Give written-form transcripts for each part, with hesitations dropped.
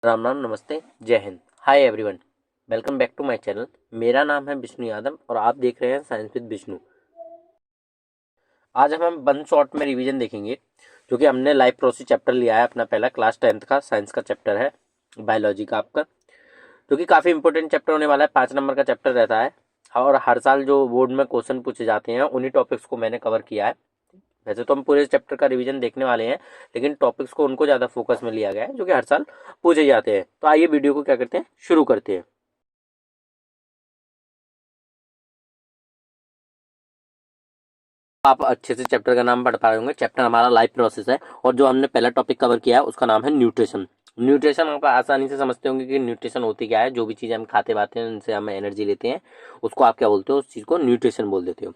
राम राम, नमस्ते, जय Hind. Hi everyone, welcome back to my channel. मेरा नाम है विष्णु यादव और आप देख रहे हैं साइंस विद विष्णु। आज हम वन शॉट में रिवीजन देखेंगे, जो कि हमने लाइफ प्रोसेस चैप्टर लिया है अपना, पहला क्लास 10th का साइंस का चैप्टर है, बायोलॉजी का आपका, जो कि काफ़ी इंपॉर्टेंट चैप्टर होने वाला है। 5 नंबर का चैप्टर रहता है और हर साल जो बोर्ड में क्वेश्चन पूछे जाते हैं उन्हीं टॉपिक्स को मैंने कवर किया है। वैसे तो हम पूरे चैप्टर का रिवीजन देखने वाले हैं, लेकिन टॉपिक्स को उनको ज़्यादा फोकस में लिया गया है जो कि हर साल पूछे जाते हैं। तो आइए वीडियो को क्या करते हैं, शुरू करते हैं। आप अच्छे से चैप्टर का नाम पढ़ पा रहे होंगे। चैप्टर हमारा लाइफ प्रोसेस है और जो हमने पहला टॉपिक कवर किया है उसका नाम है न्यूट्रिशन। न्यूट्रिशन आप आसानी से समझते होंगे कि न्यूट्रिशन होती क्या है। जो भी चीज़ हम खाते पाते हैं उनसे हम एनर्जी लेते हैं, उसको आप क्या बोलते हो, उस चीज़ को न्यूट्रिशन बोल देते हो।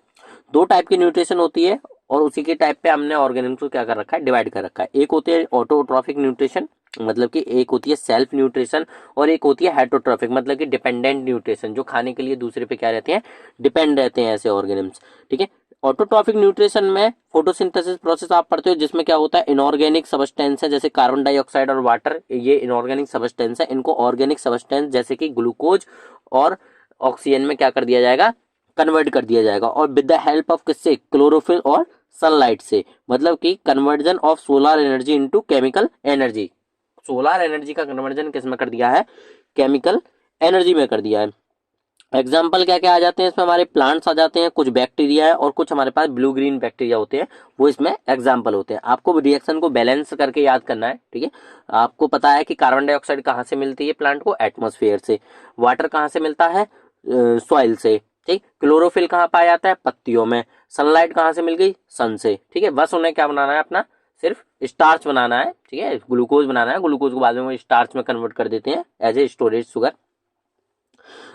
दो टाइप की न्यूट्रिशन होती है और उसी के टाइप पे हमने ऑर्गेनिज्म को क्या कर रखा है, डिवाइड कर रखा है। एक होती है ऑटोट्रॉफिक न्यूट्रिशन, मतलब कि एक होती है सेल्फ न्यूट्रिशन, और एक होती है हेटरोट्रॉफिक, मतलब कि डिपेंडेंट न्यूट्रिशन, जो खाने के लिए दूसरे पे क्या रहते हैं, डिपेंड रहते हैं ऐसे ऑर्गेनिम्स। ठीक है। ऑटोट्रॉफिक न्यूट्रिशन में फोटोसिंथेसिस प्रोसेस आप पढ़ते हो, जिसमें क्या होता है, इनऑर्गेनिक सबस्टेंस है जैसे कार्बन डाइऑक्साइड और वाटर, ये इनऑर्गेनिक सबस्टेंस है। इनको ऑर्गेनिक सबस्टेंस जैसे कि ग्लूकोज और ऑक्सीजन में क्या कर दिया जाएगा, कन्वर्ट कर दिया जाएगा। और विद द हेल्प ऑफ किससे, क्लोरोफिल और सनलाइट से, मतलब कि conversion of solar energy into chemical energy. Solar energy का कन्वर्जन किस में कर दिया है, केमिकल एनर्जी में कर दिया है। एग्जाम्पल क्या क्या आ जाते हैं इसमें, हमारे प्लांट्स आ जाते हैं, कुछ बैक्टीरिया है और कुछ हमारे पास ब्लू ग्रीन बैक्टीरिया होते हैं, वो इसमें एग्जाम्पल होते हैं। आपको रिएक्शन को बैलेंस करके याद करना है। ठीक है। आपको पता है कि कार्बन डाइऑक्साइड कहाँ से मिलती है प्लांट को, एटमॉस्फेयर से। वाटर कहाँ से मिलता है, सॉइल से। ठीक। क्लोरोफिल कहाँ पाया जाता है, पत्तियों में। सनलाइट कहाँ से मिल गई, सन से। ठीक है। बस उन्हें क्या बनाना है, अपना सिर्फ स्टार्च बनाना है। ठीक है, ग्लूकोज बनाना है। ग्लूकोज को बाद में वो स्टार्च में कन्वर्ट कर देते हैं एज ए स्टोरेज शुगर।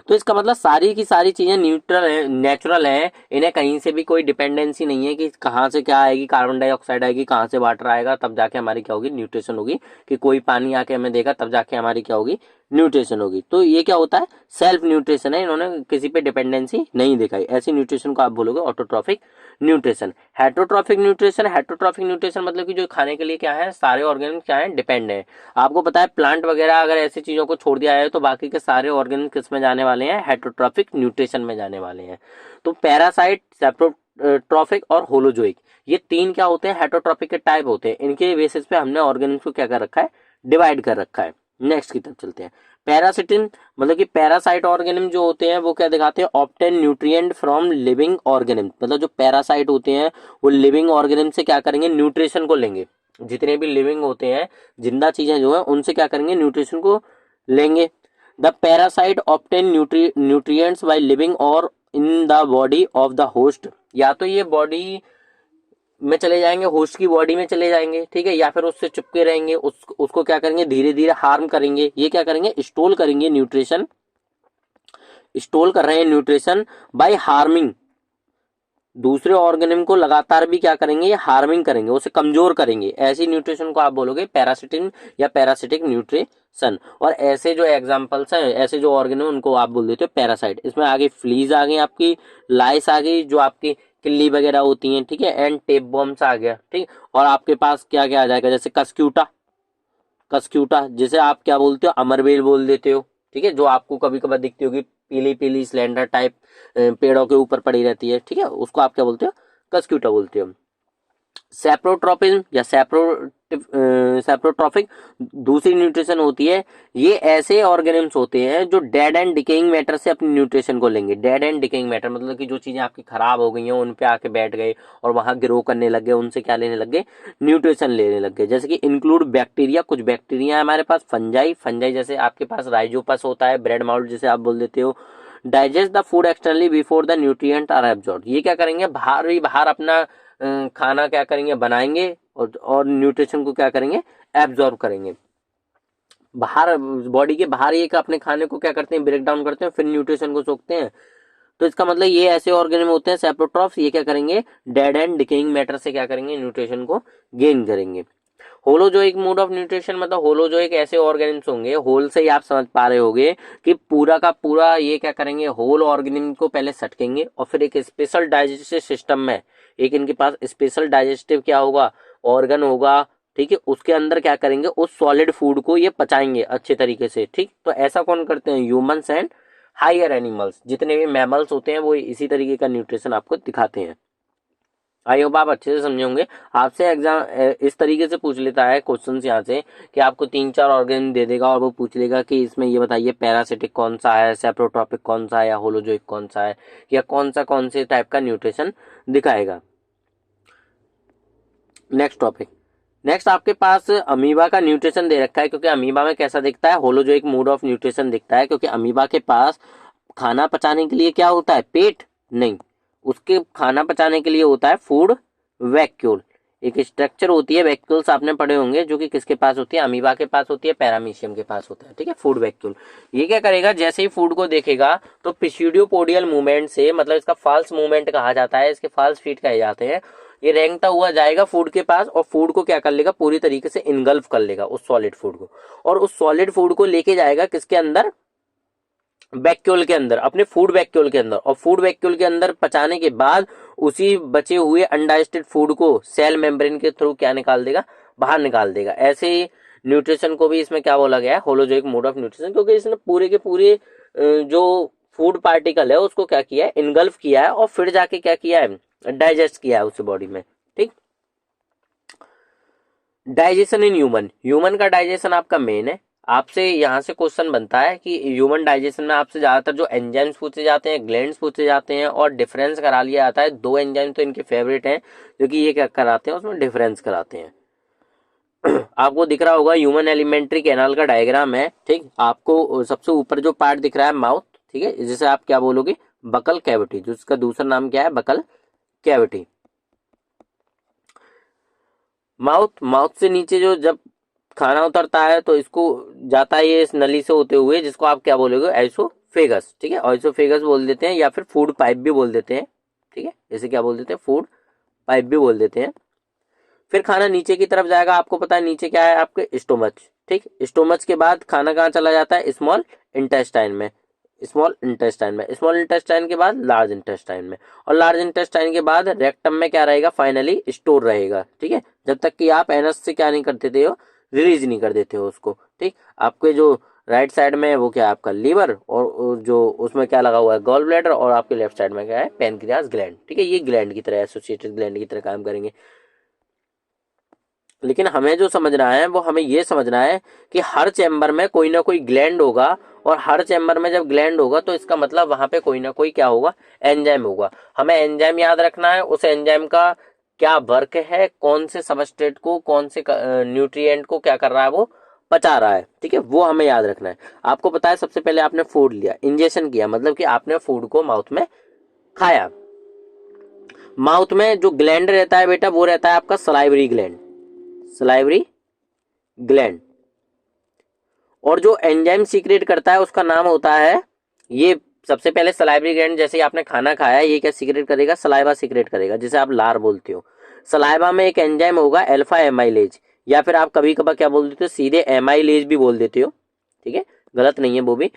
तो इसका मतलब सारी की सारी चीजें न्यूट्रल है, नेचुरल है। इन्हें कहीं से भी कोई डिपेंडेंसी नहीं है कि कहाँ से क्या आएगी, कार्बन डाइऑक्साइड आएगी, कहाँ से वाटर आएगा, तब जाके हमारी क्या होगी, न्यूट्रिशन होगी। कि कोई पानी आके हमें देगा तब जाके हमारी क्या होगी, न्यूट्रिशन होगी। तो ये क्या होता है, सेल्फ न्यूट्रिशन है। इन्होंने किसी पे डिपेंडेंसी नहीं दिखाई। ऐसी न्यूट्रिशन को आप बोलोगे autotrophic nutrition. Heterotrophic nutrition, heterotrophic nutrition मतलब कि जो खाने के लिए क्या है, सारे ऑर्गेनिज्म क्या है, डिपेंड है। आपको पता है प्लांट वगैरह अगर ऐसी चीजों को छोड़ दिया है तो बाकी के सारे ऑर्गेनिज्म किस में जाने वाले हैं, हेटरोट्रॉफिक न्यूट्रिशन में जाने वाले हैं। तो पैरासाइट, सेप्रोट्रॉफिक और होलोजोइक, ये तीन क्या होते हैं, हेटरोट्रॉफिक के टाइप होते हैं। इनके बेसिस पे हमने ऑर्गेनिज्म को क्या कर रखा है, डिवाइड कर रखा है। नेक्स्ट की तरफ चलते हैं। पैरासिटिन, मतलब कि पैरासाइट ऑर्गेनिज्म जो होते हैं वो क्या दिखाते हैं, obtain nutrient from living organism. मतलब जो पैरासाइट होते हैं वो लिविंग ऑर्गेनिज्म से क्या करेंगे, न्यूट्रिशन को लेंगे। जितने भी लिविंग होते हैं, जिंदा चीजें जो है, उनसे क्या करेंगे, न्यूट्रिशन को लेंगे। The parasite obtain nutrients by living और in the body of the host. या तो ये बॉडी में चले जाएंगे, होस्ट की बॉडी में चले जाएंगे, ठीक है, या फिर उससे चिपके रहेंगे, उसको क्या करेंगे, धीरे धीरे हार्म करेंगे। ये क्या करेंगे, स्टोल करेंगे न्यूट्रिशन, स्टोल कर रहे हैं न्यूट्रिशन बाय हार्मिंग। दूसरे ऑर्गेनिज्म को लगातार भी क्या करेंगे, ये हार्मिंग करेंगे, उसे कमजोर करेंगे। ऐसी न्यूट्रिशन को आप बोलोगे पैरासिटिन या पैरासिटिक न्यूट्रिशन। और ऐसे जो एग्जांपल्स हैं, ऐसे जो ऑर्गेनिज्म, उनको आप बोल देते हो पैरासाइट। इसमें आगे फ्लीज आ गई, आपकी लाइस आ गई, जो आपकी किल्ली वगैरह होती हैं, ठीक है, एंड टेप बॉम्स आ गया। ठीक। और आपके पास क्या क्या आ जाएगा, जैसे कस्क्यूटा, कस्क्यूटा जिसे आप क्या बोलते हो, अमरबेल बोल देते हो। ठीक है, जो आपको कभी कभार दिखती होगी, पीली पीली सिलेंडर टाइप पेड़ों के ऊपर पड़ी रहती है। ठीक है, उसको आप क्या बोलते हो, कस्क्यूटा बोलते हो। सेप्रोट्रोपिज्म या सेप्रोट्रॉफिक दूसरी न्यूट्रिशन होती है। ये ऐसे ऑर्गेनिम्स होते हैं जो डेड एंड डिकेइंग मैटर से अपनी न्यूट्रिशन को लेंगे। डेड एंड डिकेइंग मैटर मतलब कि जो चीजें आपकी खराब हो गई हैं उन पे आके बैठ गए और वहां ग्रो करने लग गए, उनसे क्या लेने लग गए, न्यूट्रिशन लेने लग गए। जैसे कि इंक्लूड बैक्टीरिया, कुछ बैक्टीरिया है हमारे पास, फंजाई, फंजाई जैसे आपके पास राइजोपस होता है, ब्रेड माउल्ट जिसे आप बोल देते हो। Digest the food externally before the nutrient are absorb. ये क्या करेंगे, बाहर अपना खाना क्या करेंगे, बनाएंगे और न्यूट्रिशन को क्या करेंगे, एब्जॉर्ब करेंगे। बाहर, बॉडी के बाहर ये अपने खाने को क्या करते हैं, ब्रेक डाउन करते हैं, फिर न्यूट्रिशन को सोखते हैं। तो इसका मतलब ये ऐसे ऑर्गेनिज्म होते हैं सेप्रोट्रॉफ्स, ये क्या करेंगे, डेड एंड डिकेइंग मैटर से क्या करेंगे, न्यूट्रिशन को गेन करेंगे। होलोजोइक मोड ऑफ न्यूट्रिशन मतलब होलोजोइक ऐसे ऑर्गेनिम्स होंगे, होल से ही आप समझ पा रहे होंगे कि पूरा का पूरा ये क्या करेंगे, होल ऑर्गेनिज्म को पहले सटकेंगे और फिर एक स्पेशल डाइजेस्टिव सिस्टम में, एक इनके पास स्पेशल डाइजेस्टिव क्या होगा, ऑर्गन होगा, ठीक है, उसके अंदर क्या करेंगे, उस सॉलिड फूड को ये पचाएंगे अच्छे तरीके से। ठीक, तो ऐसा कौन करते हैं, ह्यूमंस एंड हायर एनिमल्स, जितने भी मैमल्स होते हैं वो इसी तरीके का न्यूट्रिशन आपको दिखाते हैं। आई होप आप अच्छे से समझे होंगे। आपसे एग्जाम इस तरीके से पूछ लेता है क्वेश्चन यहाँ से कि आपको 3-4 ऑर्गेन दे देगा और वो पूछ लेगा कि इसमें ये बताइए पैरासिटिक कौन सा है, सेप्रोट्रॉपिक कौन सा है, या होलोजोइक कौन सा है, या कौन से टाइप का न्यूट्रिशन दिखाएगा। नेक्स्ट टॉपिक, नेक्स्ट आपके पास अमीबा का न्यूट्रिशन दे रखा है, क्योंकि अमीबा में कैसा दिखता है, होलोजोइक मोड ऑफ न्यूट्रिशन दिखता है, क्योंकि अमीबा के पास खाना पचाने के लिए क्या होता है, पेट नहीं, उसके खाना पचाने के लिए होता है फूड वैक्यूल। एक स्ट्रक्चर होती है, वैक्यूल्स आपने पढ़े होंगे, जो कि किसके पास होती है, अमीबा के पास होती है, पैरामीशियम के पास होता है। ठीक है, फूड वैक्यूल। ये क्या करेगा, जैसे ही फूड को देखेगा तो पिस्यूडियोपोडियल मूवमेंट से, मतलब इसका फाल्स मूवमेंट कहा जाता है, इसके फाल्स फीट कहे जाते हैं, ये रेंगता हुआ जाएगा फूड के पास और फूड को क्या कर लेगा, पूरी तरीके से इनगल्फ कर लेगा उस सॉलिड फूड को, और उस सॉलिड फूड को लेके जाएगा किसके अंदर, वैक्यूल के अंदर, अपने फूड वैक्यूल के अंदर, और फूड वैक्यूल के अंदर पचाने के बाद उसी बचे हुए अनडाइजेस्टेड फूड को सेल मेम्ब्रेन के थ्रू क्या निकाल देगा, बाहर निकाल देगा। ऐसे ही न्यूट्रिशन को भी इसमें क्या बोला गया है, होलोजोइक मोड ऑफ न्यूट्रिशन, क्योंकि इसने पूरे के पूरे जो फूड पार्टिकल है उसको क्या किया है, इनगल्फ किया है और फिर जाके क्या किया है, डाइजेस्ट किया है उस बॉडी में। ठीक, डाइजेशन इन ह्यूमन, ह्यूमन का डाइजेशन आपका मेन है। आपसे यहाँ से क्वेश्चन बनता है कि ह्यूमन डाइजेशन में आपसे ज्यादातर जो एंजाइम्स पूछे जाते हैं, ग्लैंड्स पूछे जाते हैं, और डिफरेंस करा लिया जाता है। 2 एंजाइम तो इनके फेवरेट हैं, जो कि ये क्या कराते हैं, उसमें डिफरेंस कराते हैं। आपको दिख रहा होगा ह्यूमन एलिमेंट्री कैनाल का डायग्राम है। ठीक, आपको सबसे ऊपर जो पार्ट दिख रहा है माउथ, ठीक है, जिसे आप क्या बोलोगे, बकल कैविटी, जिसका दूसरा नाम क्या है, बकल कैविटी। माउथ से नीचे जो जब खाना उतरता है तो इसको जाता है ये इस नली से होते हुए, जिसको आप क्या बोलोगे, एसोफेगस। ठीक है, एसोफेगस बोल देते हैं, या फिर फूड पाइप भी बोल देते हैं। ठीक है, इसे क्या बोल देते हैं, फूड पाइप भी बोल देते हैं। फिर खाना नीचे की तरफ जाएगा, आपको पता है नीचे क्या है, आपके स्टोमच। ठीक, स्टोमच के बाद खाना कहाँ चला जाता है, स्मॉल इंटेस्टाइन में, स्मॉल इंटेस्टाइन में, स्मॉल इंटेस्टाइन के बाद लार्ज इंटेस्टाइन में, और लार्ज इंटेस्टाइन के बाद रेक्टम में क्या रहेगा, फाइनली स्टोर रहेगा। ठीक है, जब तक कि आप एनस से क्या नहीं कर देते हो, रिलीज नहीं कर देते हो उसको। ठीक, आपके जो राइट साइड में है वो क्या है, आपका लीवर, और जो उसमें क्या लगा हुआ है, गॉल ब्लैडर, और आपके लेफ्ट साइड में क्या है, पैनक्रियास ग्लैंड। ठीक है, ये ग्लैंड की तरह, एसोसिएटेड ग्लैंड की तरह काम करेंगे। लेकिन हमें जो समझना है वो हमें ये समझना है कि हर चैम्बर में कोई ना कोई ग्लैंड होगा, और हर चैम्बर में जब ग्लैंड होगा तो इसका मतलब वहां पे कोई ना कोई क्या होगा, एंजाइम होगा। हमें एंजाइम याद रखना है, उस एंजाइम का क्या वर्क है, कौन से सबस्ट्रेट को, कौन से न्यूट्रिएंट को क्या कर रहा है, वो पचा रहा है। ठीक है, वो हमें याद रखना है। आपको पता है, सबसे पहले आपने फूड लिया, इंजेक्शन किया, मतलब कि आपने फूड को माउथ में खाया। माउथ में जो ग्लैंड रहता है बेटा, वो रहता है आपका सलाइवरी ग्लैंड, सलाइवरी ग्लैंड। और जो एंजाइम सीक्रेट करता है उसका नाम होता है, ये सबसे पहले सलाइवरी ग्लैंड, जैसे ही आपने खाना खाया, ये क्या सीक्रेट करेगा, सलाइवा सीक्रेट करेगा, जिसे आप लार बोलते हो। सलाइवा में एक एंजाइम होगा अल्फा एमाइलेज, या फिर आप कभी कभार क्या बोल देते हो, सीधे एमाइलेज भी बोल देते हो। ठीक है, गलत नहीं है वो भी।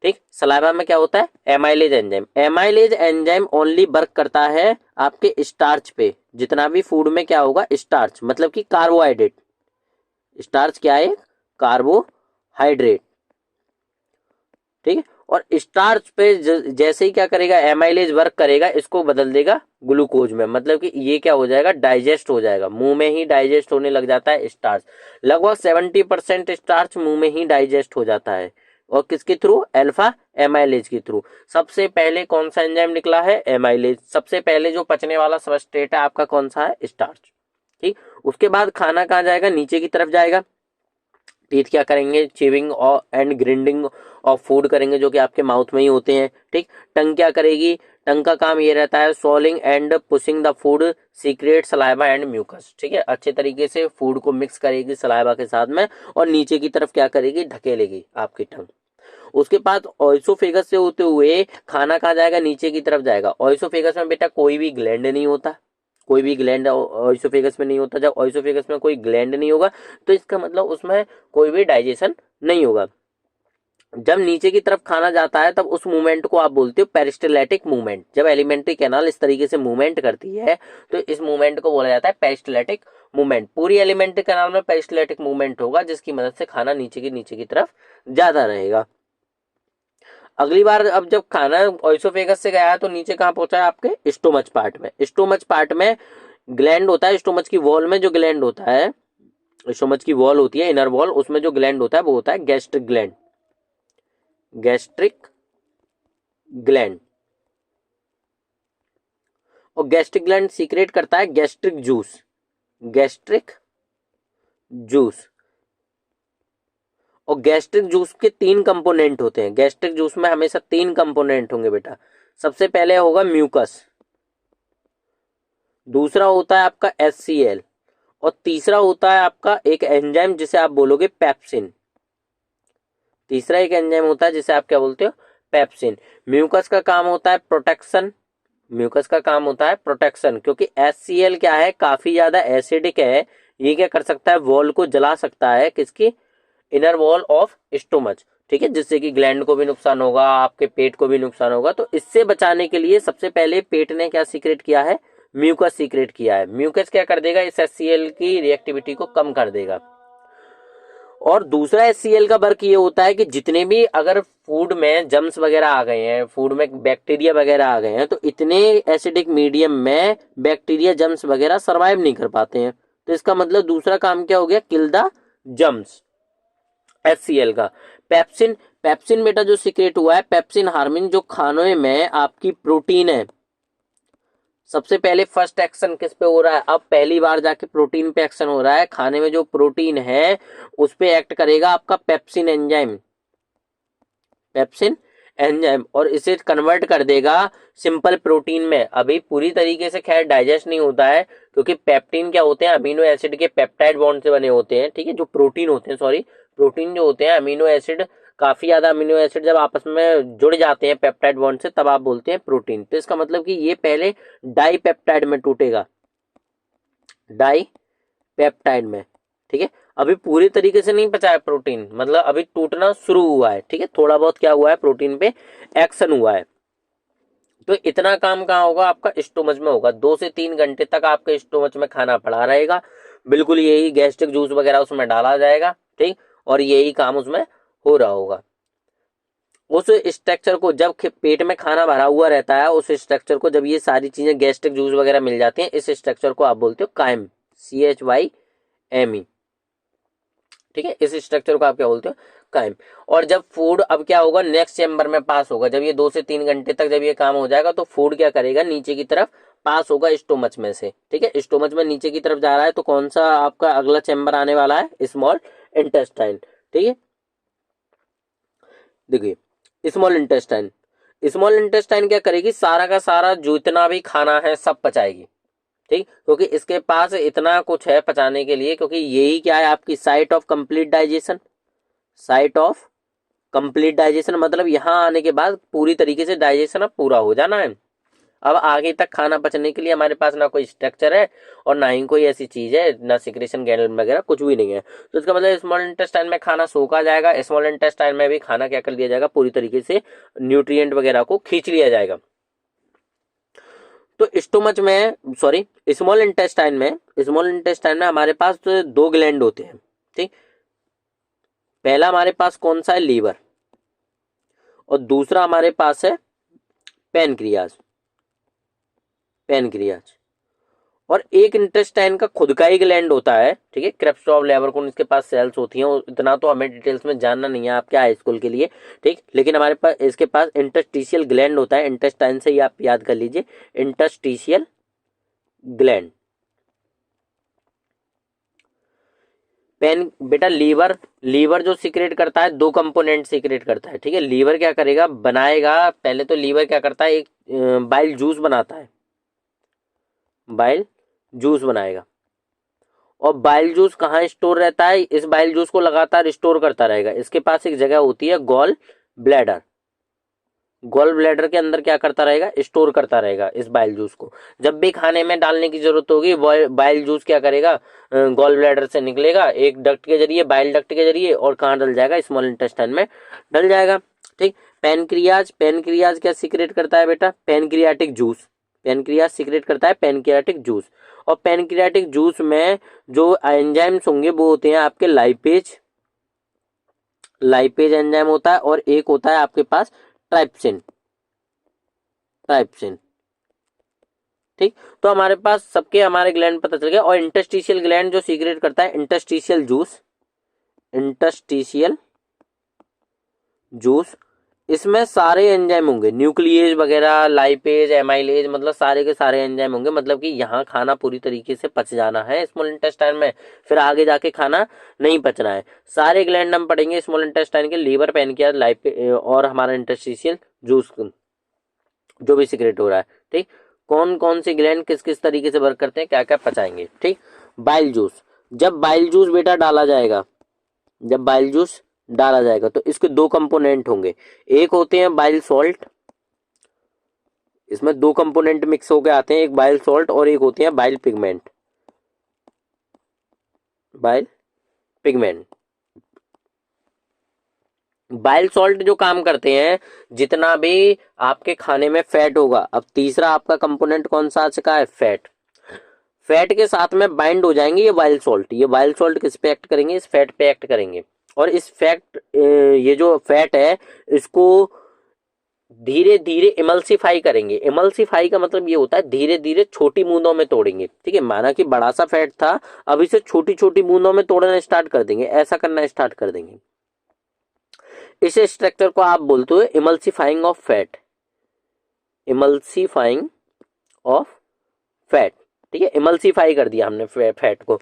ठीक, सलाइवा में क्या होता है, amylase enzyme. Amylase enzyme only work करता है आपके स्टार्च पे, जितना भी फूड में क्या होगा, स्टार्च, मतलब कि कार्बोहाइड्रेट। स्टार्च क्या है, कार्बोहाइड्रेट। ठीक है, और स्टार्च पे जैसे ही क्या करेगा, एमाइलेज वर्क करेगा, इसको बदल देगा ग्लूकोज में, मतलब कि ये क्या हो जाएगा, डाइजेस्ट हो जाएगा, मुंह में ही डाइजेस्ट होने लग जाता है स्टार्च। लगभग 70% स्टार्च मुंह में ही डाइजेस्ट हो जाता है, और किसके थ्रू, अल्फा एमाइलेज के थ्रू। सबसे पहले कौन सा एंजाइम निकला है, एमाइलेज। सबसे पहले जो पचने वाला सबस्ट्रेट है आपका कौन सा है, स्टार्च। ठीक, उसके बाद खाना कहाँ जाएगा, नीचे की तरफ जाएगा। टीथ क्या करेंगे, चीविंग और एंड ग्रिंडिंग ऑफ फूड करेंगे, जो कि आपके माउथ में ही होते हैं। ठीक, टंग क्या करेगी, टंग का काम ये रहता है, swallowing and pushing the food secrete saliva and mucus. ठीक है, अच्छे तरीके से फूड को मिक्स करेगी सलाइवा के साथ में, और नीचे की तरफ क्या करेगी, ढकेलेगी आपकी टंग। उसके बाद ऑइसोफेगस से होते हुए खाना कहाँ जाएगा, नीचे की तरफ जाएगा। ऑइसोफेगस में बेटा कोई भी ग्लैंड नहीं होता, कोई भी ग्लैंड ऑइसोफेगस में नहीं होता। जब ऑइसोफेगस में कोई ग्लैंड नहीं होगा तो इसका मतलब उसमें कोई भी डाइजेशन नहीं होगा। जब नीचे की तरफ खाना जाता है तब उस मूवमेंट को आप बोलते हो पेरिस्टलेटिक मूवमेंट। जब एलिमेंट्री कैनाल इस तरीके से मूवमेंट करती है तो इस मूवमेंट को बोला जाता है पेरिस्टलेटिक मूवमेंट। पूरी एलिमेंट्री कैनाल में पेरिस्टलेटिक मूवमेंट होगा जिसकी मदद से खाना नीचे की तरफ जाता रहेगा। अगली बार अब जब खाना ओइसोफेगस से गया है तो नीचे कहाँ पहुंचा है, आपके स्टोमच पार्ट में। स्टोमच पार्ट में ग्लैंड होता है, स्टोमच की वॉल में जो ग्लैंड होता है, स्टोमच की वॉल होती है इनर वॉल, उसमें जो ग्लैंड होता है वो होता है गैस्ट्रिक ग्लैंड। Gastric gland. और गैस्ट्रिक ग्लैंड सीक्रेट करता है गैस्ट्रिक जूस। Gastric juice. और गैस्ट्रिक जूस के 3 कंपोनेंट होते हैं। गैस्ट्रिक जूस में हमेशा 3 कंपोनेंट होंगे बेटा। सबसे पहले होगा म्यूकस, दूसरा होता है आपका HCl, और तीसरा होता है आपका एक एंजाइम जिसे आप बोलोगे पेप्सिन। तीसरा एक एंजाइम होता है जिसे आप क्या बोलते हो, पेप्सिन। म्यूकस का काम होता है प्रोटेक्शन। म्यूकस का काम होता है प्रोटेक्शन, क्योंकि HCl क्या है, काफी ज्यादा एसिडिक है। ये क्या कर सकता है, वॉल को जला सकता है, किसकी, इनर वॉल ऑफ स्टोमच। ठीक है, जिससे कि ग्लैंड को भी नुकसान होगा, आपके पेट को भी नुकसान होगा। तो इससे बचाने के लिए सबसे पहले पेट ने क्या सीक्रेट किया है, म्यूकस सीक्रेट किया है। म्यूकस क्या कर देगा, इस HCl की रिएक्टिविटी को कम कर देगा। और दूसरा HCl का वर्क ये होता है कि जितने भी अगर फूड में जम्स वगैरह आ गए हैं, फूड में बैक्टीरिया वगैरह आ गए हैं, तो इतने एसिडिक मीडियम में बैक्टीरिया जम्स वगैरह सरवाइव नहीं कर पाते हैं। तो इसका मतलब दूसरा काम क्या हो गया, किल द जम्स। HCl का। पेप्सिन, पेप्सिन बेटा जो सीक्रेट हुआ है, पेप्सिन हार्मिन, जो खानों में आपकी प्रोटीन है, सबसे पहले फर्स्ट एक्शन किस पे हो रहा है, अब पहली बार जाके प्रोटीन पे एक्शन हो रहा है। खाने में जो प्रोटीन है उस पे एक्ट करेगा आपका पेप्सिन एंजाइम। पेप्सिन एंजाइम, और इसे कन्वर्ट कर देगा सिंपल प्रोटीन में। अभी पूरी तरीके से खैर डाइजेस्ट नहीं होता है, क्योंकि पेप्टिन क्या होते हैं, अमीनो एसिड के पेप्टाइड बॉन्ड से बने होते हैं। ठीक है, जो प्रोटीन होते हैं, सॉरी, प्रोटीन जो होते हैं अमीनो एसिड, काफी ज्यादा अमीनो एसिड जब आपस में जुड़ जाते हैं पेप्टाइड बॉन्ड से, तब आप बोलते हैं प्रोटीन। तो इसका मतलब कि ये पहले डाई पेप्टाइड में टूटेगा, डाई पेप्टाइड में। ठीक है, अभी पूरी तरीके से नहीं पचा है प्रोटीन, मतलब अभी टूटना शुरू हुआ है। ठीक है, थोड़ा बहुत क्या हुआ है, प्रोटीन पे एक्शन हुआ है। तो इतना काम कहाँ होगा, आपका स्टोमच में होगा। 2 से 3 घंटे तक आपके स्टोमच में खाना पड़ा रहेगा, बिल्कुल यही गैस्ट्रिक जूस वगैरह उसमें डाला जाएगा। ठीक, और यही काम उसमें हो रहा होगा। उस स्ट्रक्चर को जब पेट में खाना भरा हुआ रहता है, उस स्ट्रक्चर को जब ये सारी चीजें गैस्ट्रिक जूस वगैरह मिल जाती हैं, इस स्ट्रक्चर को आप बोलते हो काइम, CHYME। ठीक है, इस स्ट्रक्चर को आप क्या बोलते हो, काइम। और जब फूड अब क्या होगा, नेक्स्ट चेम्बर में पास होगा। जब ये 2 से 3 घंटे तक जब ये काम हो जाएगा तो फूड क्या करेगा, नीचे की तरफ पास होगा स्टोमच में से। ठीक है, स्टोमच में नीचे की तरफ जा रहा है, तो कौन सा आपका अगला चेम्बर आने वाला है, स्मॉल इंटेस्टाइन। ठीक है, देखिए स्मॉल इंटेस्टाइन, स्मॉल इंटेस्टाइन क्या करेगी, सारा का सारा जो इतना भी खाना है सब पचाएगी। ठीक, क्योंकि इसके पास इतना कुछ है पचाने के लिए, क्योंकि यही क्या है, आपकी site of complete digestion. Site of complete digestion मतलब यहाँ आने के बाद पूरी तरीके से डाइजेशन अब पूरा हो जाना है। अब आगे तक खाना पचने के लिए हमारे पास ना कोई स्ट्रक्चर है और ना ही कोई ऐसी चीज है, ना सिक्रेशन ग्लैंड वगैरह कुछ भी नहीं है। तो इसका मतलब स्मॉल इंटेस्टाइन में खाना सोखा जाएगा, स्मॉल इंटेस्टाइन में भी खाना क्या कर दिया जाएगा, पूरी तरीके से न्यूट्रिएंट वगैरह को खींच लिया जाएगा। तो स्टोमच में, सॉरी, स्मॉल इंटेस्टाइन में हमारे पास तो 2 ग्लैंड होते हैं। ठीक, पहला हमारे पास कौन सा है, लीवर, और दूसरा हमारे पास है पैनक्रियाज। पैनक्रियाज, और एक इंटेस्टाइन का खुद का ही ग्लैंड होता है। ठीक है, क्रेब्स ऑफ लेबरकोन, इसके पास सेल्स होती हैं, इतना तो हमें डिटेल्स में जानना नहीं है आपके हाई स्कूल के लिए। ठीक, लेकिन हमारे पास इसके पास इंटरस्टिशियल ग्लैंड होता है। इंटेस्टाइन से ही आप याद कर लीजिए, इंटरस्टिशियल ग्लैंड। पेन बेटा, लीवर, लीवर जो सीक्रेट करता है 2 कंपोनेंट सीक्रेट करता है। ठीक है, लीवर क्या करेगा, बनाएगा, पहले तो लीवर क्या करता है, एक बाइल जूस बनाता है, बाइल जूस बनाएगा। और बाइल जूस कहाँ स्टोर रहता है, इस बाइल जूस को लगातार स्टोर करता रहेगा। इसके पास एक जगह होती है गॉल ब्लैडर, गॉल ब्लैडर के अंदर क्या करता रहेगा, स्टोर करता रहेगा इस बाइल जूस को। जब भी खाने में डालने की जरूरत होगी बाइल जूस क्या करेगा, गॉल ब्लैडर से निकलेगा एक डक्ट के जरिए, बाइल डक्ट के जरिए, और कहाँ डल जाएगा, स्मॉल इंटेस्टाइन में डल जाएगा। ठीक। पेनक्रियाज, पेनक्रियाज क्या सीक्रेट करता है बेटा, पेनक्रियाटिक जूस। पेनक्रियाज सीक्रेट करता है पेनक्रियाटिक जूस। और पेनक्रियाटिक जूस में जो एंजाइम्स होंगे वो होते हैं आपके लाइपेज, लाइपेज एंजाइम होता है, और एक होता है आपके पास ट्राइप्सिन, ट्राइप्सिन। ठीक। तो हमारे पास सबके हमारे ग्लैंड पता चल गया। और इंटरस्टिशियल ग्लैंड जो सीक्रेट करता है इंटरस्टिशियल जूस, इंटरस्टिशियल जूस, इसमें सारे एंजाइम होंगे, न्यूक्लिएज वगैरह, लाइपेज, एमाइलेज, मतलब सारे के सारे एंजाइम होंगे। मतलब कि यहाँ खाना पूरी तरीके से पच जाना है स्मॉल इंटेस्टाइन में, फिर आगे जाके खाना नहीं पचना है। सारे ग्लैंड हम पढ़ेंगे स्मॉल इंटेस्टाइन के, लीवर, पैनक्रियाज, लाइपेज और हमारा इंटरस्टिशियल जूस जो भी सीक्रेट हो रहा है। ठीक। कौन कौन से ग्लैंड किस किस तरीके से वर्क करते हैं, क्या क्या पचाएंगे। ठीक। बाइल जूस, जब बाइल जूस बेटा डाला जाएगा, जब बाइल जूस डाला जाएगा तो इसके दो कंपोनेंट होंगे, एक होते हैं बाइल सॉल्ट, इसमें दो कंपोनेंट मिक्स होके आते हैं, एक बाइल सॉल्ट और एक होते हैं bile pigment, bile pigment. Bile salt जो काम करते हैं, जितना भी आपके खाने में फैट होगा, अब तीसरा आपका कंपोनेंट कौन सा आ चुका है, फैट, फैट के साथ में बाइंड हो जाएंगे ये बाइल सॉल्ट। ये बाइल सॉल्ट किस पे एक्ट करेंगे, इस फैट पे एक्ट करेंगे। और इस फैट ये जो फैट है इसको धीरे धीरे इमल्सिफाई करेंगे। इमल्सिफाई का मतलब ये होता है धीरे धीरे छोटी बूंदों में तोड़ेंगे। ठीक है, माना कि बड़ा सा फैट था, अब इसे छोटी छोटी बूंदों में तोड़ना स्टार्ट कर देंगे, ऐसा करना स्टार्ट कर देंगे। इस स्ट्रक्चर को आप बोलते हो emulsifying of fat, emulsifying of fat. ठीक है, इमल्सिफाई कर दिया हमने फैट को।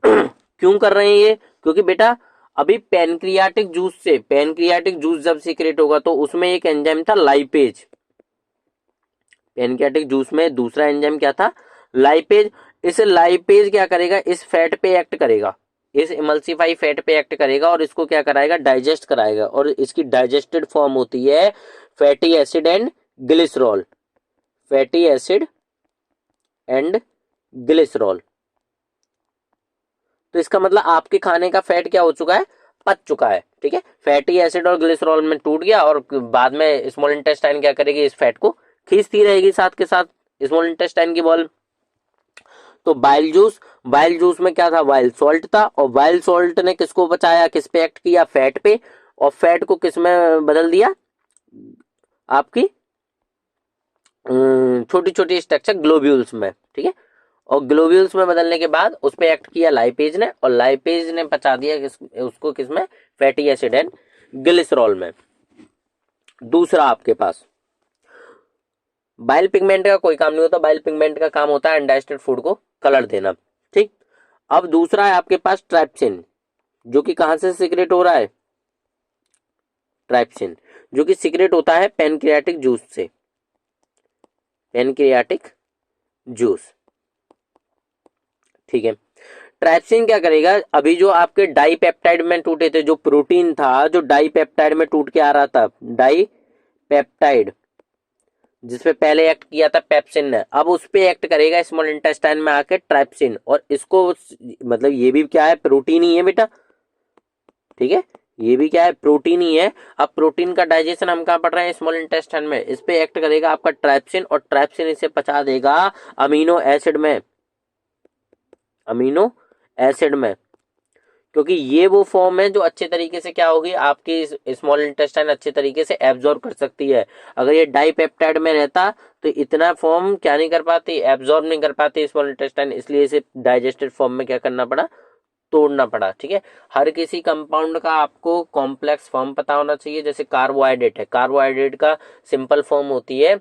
क्यों कर रहे हैं ये, क्योंकि बेटा अभी पैनक्रियाटिक जूस से, पैनक्रियाटिक जूस जब सीक्रेट होगा तो उसमें एक एंजाइम था लाइपेज, पैनक्रियाटिक जूस में दूसरा एंजाइम क्या था, लाइपेज। इस लाइपेज क्या करेगा, इस फैट पे एक्ट करेगा, इस इमल्सिफाई फैट पे एक्ट करेगा और इसको क्या कराएगा, डाइजेस्ट कराएगा। और इसकी डाइजेस्टेड फॉर्म होती है fatty acid and glycerol, fatty acid and glycerol. तो इसका मतलब आपके खाने का फैट क्या हो चुका है, पच चुका है। ठीक है, फैटी एसिड और ग्लिसरॉल में टूट गया और बाद में स्मॉल इंटेस्टाइन क्या करेगी, इस फैट को खींचती रहेगी साथ के साथ, स्मॉल इंटेस्टाइन की बॉल। तो बाइल जूस, बाइल जूस में क्या था, बाइल सॉल्ट था, और बाइल सॉल्ट ने किसको बचाया, किस पे एक्ट किया, फैट पे, और फैट को किस में बदल दिया, आपकी छोटी छोटी स्ट्रक्चर ग्लोब्यूल्स में। ठीक है, और ग्लोब्यूल्स में बदलने के बाद उस पे एक्ट किया लाइपेज ने, और लाइपेज ने पचा दिया उसको किसमें, फैटी एसिड एंड ग्लिसरॉल में। दूसरा आपके पास बाइल पिगमेंट का कोई काम नहीं होता, बाइल पिगमेंट का काम होता है अनडाइजेस्टेड फूड को कलर देना। ठीक। अब दूसरा है आपके पास ट्राइप्सिन, जो कि कहां से सीक्रेट हो रहा है, ट्राइप्सिन जो कि सीक्रेट होता है पैनक्रियाटिक जूस से, पैनक्रियाटिक जूस। ठीक है, ट्राइप्सिन क्या करेगा, अभी जो आपके डाइपेप्टाइड में टूटे थे, जो प्रोटीन था जो डाइपेप्टाइड में टूट के आ रहा था, डाइपेप्टाइड जिसपे पहले एक्ट किया था पेप्सिन ने, अब उस पे एक्ट करेगा स्मॉल इंटेस्टाइन में आके ट्राइप्सिन। और इसको मतलब ये भी क्या है, प्रोटीन ही है बेटा। ठीक है, ये भी क्या है, प्रोटीन ही है। अब प्रोटीन का डाइजेशन हम कहाँ पढ़ रहे हैं, स्मॉल इंटेस्टाइन में। इस पे एक्ट करेगा आपका ट्राइप्सिन, और ट्राइप्सिन इसे पचा देगा अमीनो एसिड में, अमीनो एसिड में। क्योंकि ये वो फॉर्म है जो अच्छे तरीके से क्या होगी, आपकी स्मॉल इंटेस्टाइन अच्छे तरीके से एब्जॉर्ब कर सकती है। अगर ये डाइपेप्टाइड में रहता तो इतना फॉर्म क्या नहीं कर पाती, एब्जॉर्ब नहीं कर पाती स्मॉल इंटेस्टाइन, इसलिए इसे डाइजेस्टेड फॉर्म में क्या करना पड़ा, तोड़ना पड़ा। ठीक है, हर किसी कंपाउंड का आपको कॉम्प्लेक्स फॉर्म पता होना चाहिए। जैसे कार्बोहाइड्रेट है, कार्बोहाइड्रेट का सिंपल फॉर्म होती है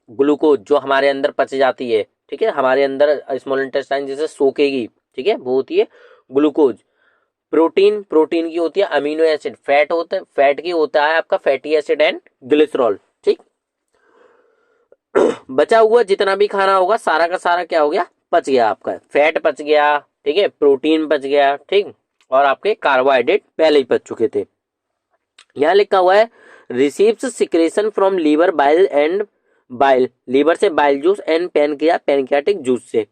ग्लूकोज, जो हमारे अंदर पच जाती है। ठीक है, हमारे अंदर स्मॉल इंटेस्टाइन जैसे सोखेगी, ठीक है, वो होती है ग्लूकोज। प्रोटीन, प्रोटीन की होती है अमीनो एसिड। फैट होता है, फैट की होता है आपका फैटी एसिड एंड ग्लिसरॉल। ठीक, बचा हुआ जितना भी खाना होगा सारा का सारा क्या हो गया, पच गया आपका, फैट पच गया, ठीक है, प्रोटीन पच गया, ठीक, और आपके कार्बोहाइड्रेट पहले ही पच चुके थे। यहाँ लिखा हुआ है receives secretion from liver bile and bile, liver से bile juice and pancreatic juice से,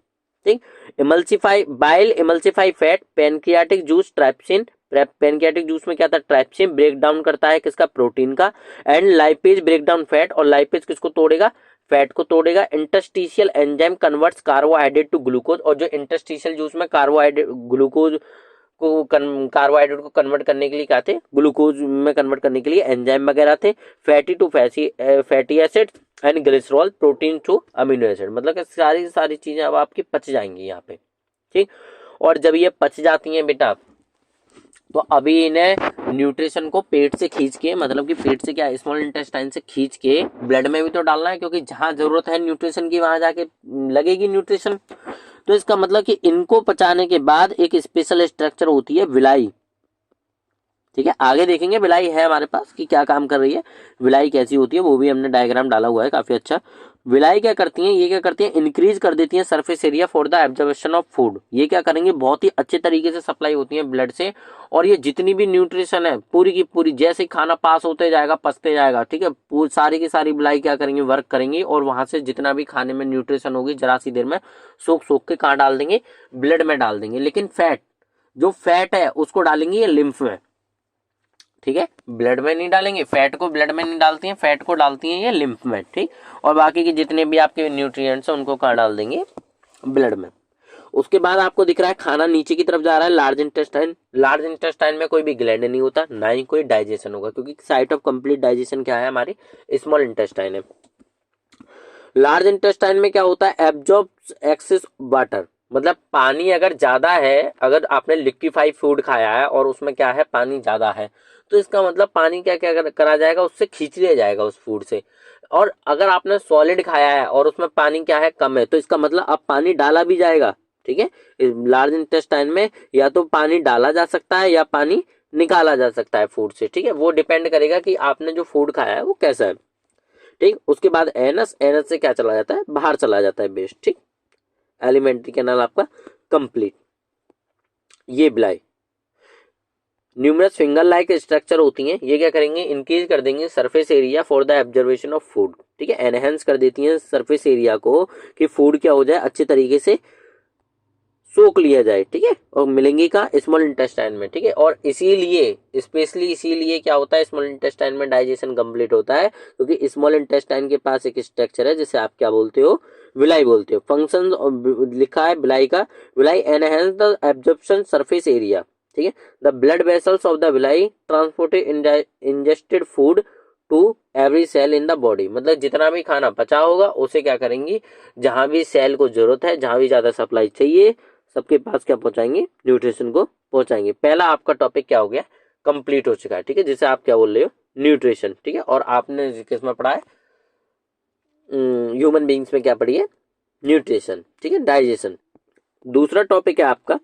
ठीक। Emulsify bile, emulsify fat, pancreatic juice trypsin, pancreatic juice में क्या था, ट्राइप्सिन ब्रेक डाउन करता है किसका, प्रोटीन का, and lipase break down fat, और लाइपेज किसको तोड़ेगा, फैट को तोड़ेगा। Interstitial enzyme converts carbohydrate to glucose, और जो इंटरस्टिशियल जूस में कार्बोहाइड्रेट ग्लूकोज को कार्बोहाइड्रेट को कन्वर्ट करने के लिए क्या थे, ग्लूकोज में कन्वर्ट करने के लिए एंजाइम वगैरह थे। Fatty to fatty acid and glycerol, protein to amino acid, मतलब कि सारी सारी चीजें अब आपकी पच जाएंगी यहाँ पे, ठीक। और जब ये पच जाती हैं बेटा, तो अभी इन्हें न्यूट्रिशन को पेट से खींच के, मतलब कि पेट से क्या, स्मॉल इंटेस्टाइन से खींच के ब्लड में भी तो डालना है, क्योंकि जहां जरूरत है न्यूट्रिशन की वहां जाके लगेगी न्यूट्रिशन। तो इसका मतलब कि इनको पचाने के बाद एक स्पेशल स्ट्रक्चर होती है विलाई, ठीक है। आगे देखेंगे विलाई है हमारे पास कि क्या काम कर रही है, विलाई कैसी होती है, वो भी हमने डायग्राम डाला हुआ है काफी अच्छा। विलाई क्या करती हैं, ये क्या करती हैं, इंक्रीज कर देती हैं surface area for the absorption of food. ये क्या करेंगे, बहुत ही अच्छे तरीके से सप्लाई होती है ब्लड से, और ये जितनी भी न्यूट्रिशन है पूरी की पूरी, जैसे खाना पास होते जाएगा पचते जाएगा, ठीक है, सारी की सारी विलाई क्या करेंगे, वर्क करेंगी, और वहां से जितना भी खाने में न्यूट्रिशन होगी जरा सी देर में सोख सोख के कहाँ डाल देंगे, ब्लड में डाल देंगे। लेकिन फैट, जो फैट है उसको डालेंगे ये लिम्फ में, ठीक है, ब्लड में नहीं डालेंगे, फैट को ब्लड में नहीं डालती हैं, फैट को डालती हैं ये लिम्फ में, ठीक। और बाकी के जितने भी आपके न्यूट्रिएंट्स हैं उनको कहाँ डाल देंगे, ब्लड में। उसके बाद आपको दिख रहा है खाना नीचे की तरफ जा रहा है, लार्ज इंटेस्टाइन। लार्ज इंटेस्टाइन में कोई भी ग्लैंड नहीं होता, ना ही कोई डाइजेशन होगा, क्योंकि साइट ऑफ कंप्लीट डाइजेशन क्या है, हमारी स्मॉल इंटेस्टाइन है। लार्ज इंटेस्टाइन में क्या होता है, एब्जॉर्ब्स एक्सेस वाटर, मतलब पानी अगर ज्यादा है, अगर आपने लिक्विफाई फूड खाया है और उसमें क्या है, पानी ज्यादा है, तो इसका मतलब पानी क्या क्या करा जाएगा, उससे खींच लिया जाएगा उस फूड से। और अगर आपने सॉलिड खाया है और उसमें पानी क्या है, कम है, तो इसका मतलब अब पानी डाला भी जाएगा, ठीक है। लार्ज इंटेस्टाइन में या तो पानी डाला जा सकता है या पानी निकाला जा सकता है फूड से, ठीक है, वो डिपेंड करेगा कि आपने जो फूड खाया है वो कैसा है, ठीक। उसके बाद एनस, एनस से क्या चला जाता है, बाहर चला जाता है वेस्ट, ठीक। एलिमेंट्री कैनाल आपका कंप्लीट। ये बिलाई न्यूमरस फिंगर लाइक स्ट्रक्चर होती हैं, ये क्या करेंगे, इंक्रीज कर देंगे surface area for the observation of food, ठीक है, एनहेंस कर देती हैं सरफेस एरिया को कि फूड क्या हो जाए, अच्छे तरीके से सोख लिया जाए, ठीक है, और मिलेंगी का स्मॉल इंटेस्टाइन में, ठीक है। और इसीलिए स्पेशली इसीलिए क्या होता है, स्मॉल इंटेस्टाइन में डाइजेशन कंप्लीट होता है, क्योंकि स्मॉल इंटेस्टाइन के पास एक स्ट्रक्चर है जिसे आप क्या बोलते हो, विलाई बोलते हो। फंक्शन लिखा है विलाई का, villi enhance the absorption surface area, ठीक है। The blood vessels of the villi transported ingested food to every cell in the body, मतलब जितना भी खाना पचा होगा उसे क्या करेंगी, जहां भी सेल को जरूरत है, जहां भी ज्यादा सप्लाई चाहिए, सबके पास क्या पहुंचाएंगे, न्यूट्रिशन को पहुंचाएंगे। पहला आपका टॉपिक क्या हो गया, कंप्लीट हो चुका है, ठीक है, जिसे आप क्या बोल रहे हो, न्यूट्रिशन, ठीक है। और आपने किसमें पढ़ा है, ह्यूमन बीइंग्स में क्या पढ़ी है, न्यूट्रिशन, ठीक है, डाइजेशन। दूसरा टॉपिक है आपका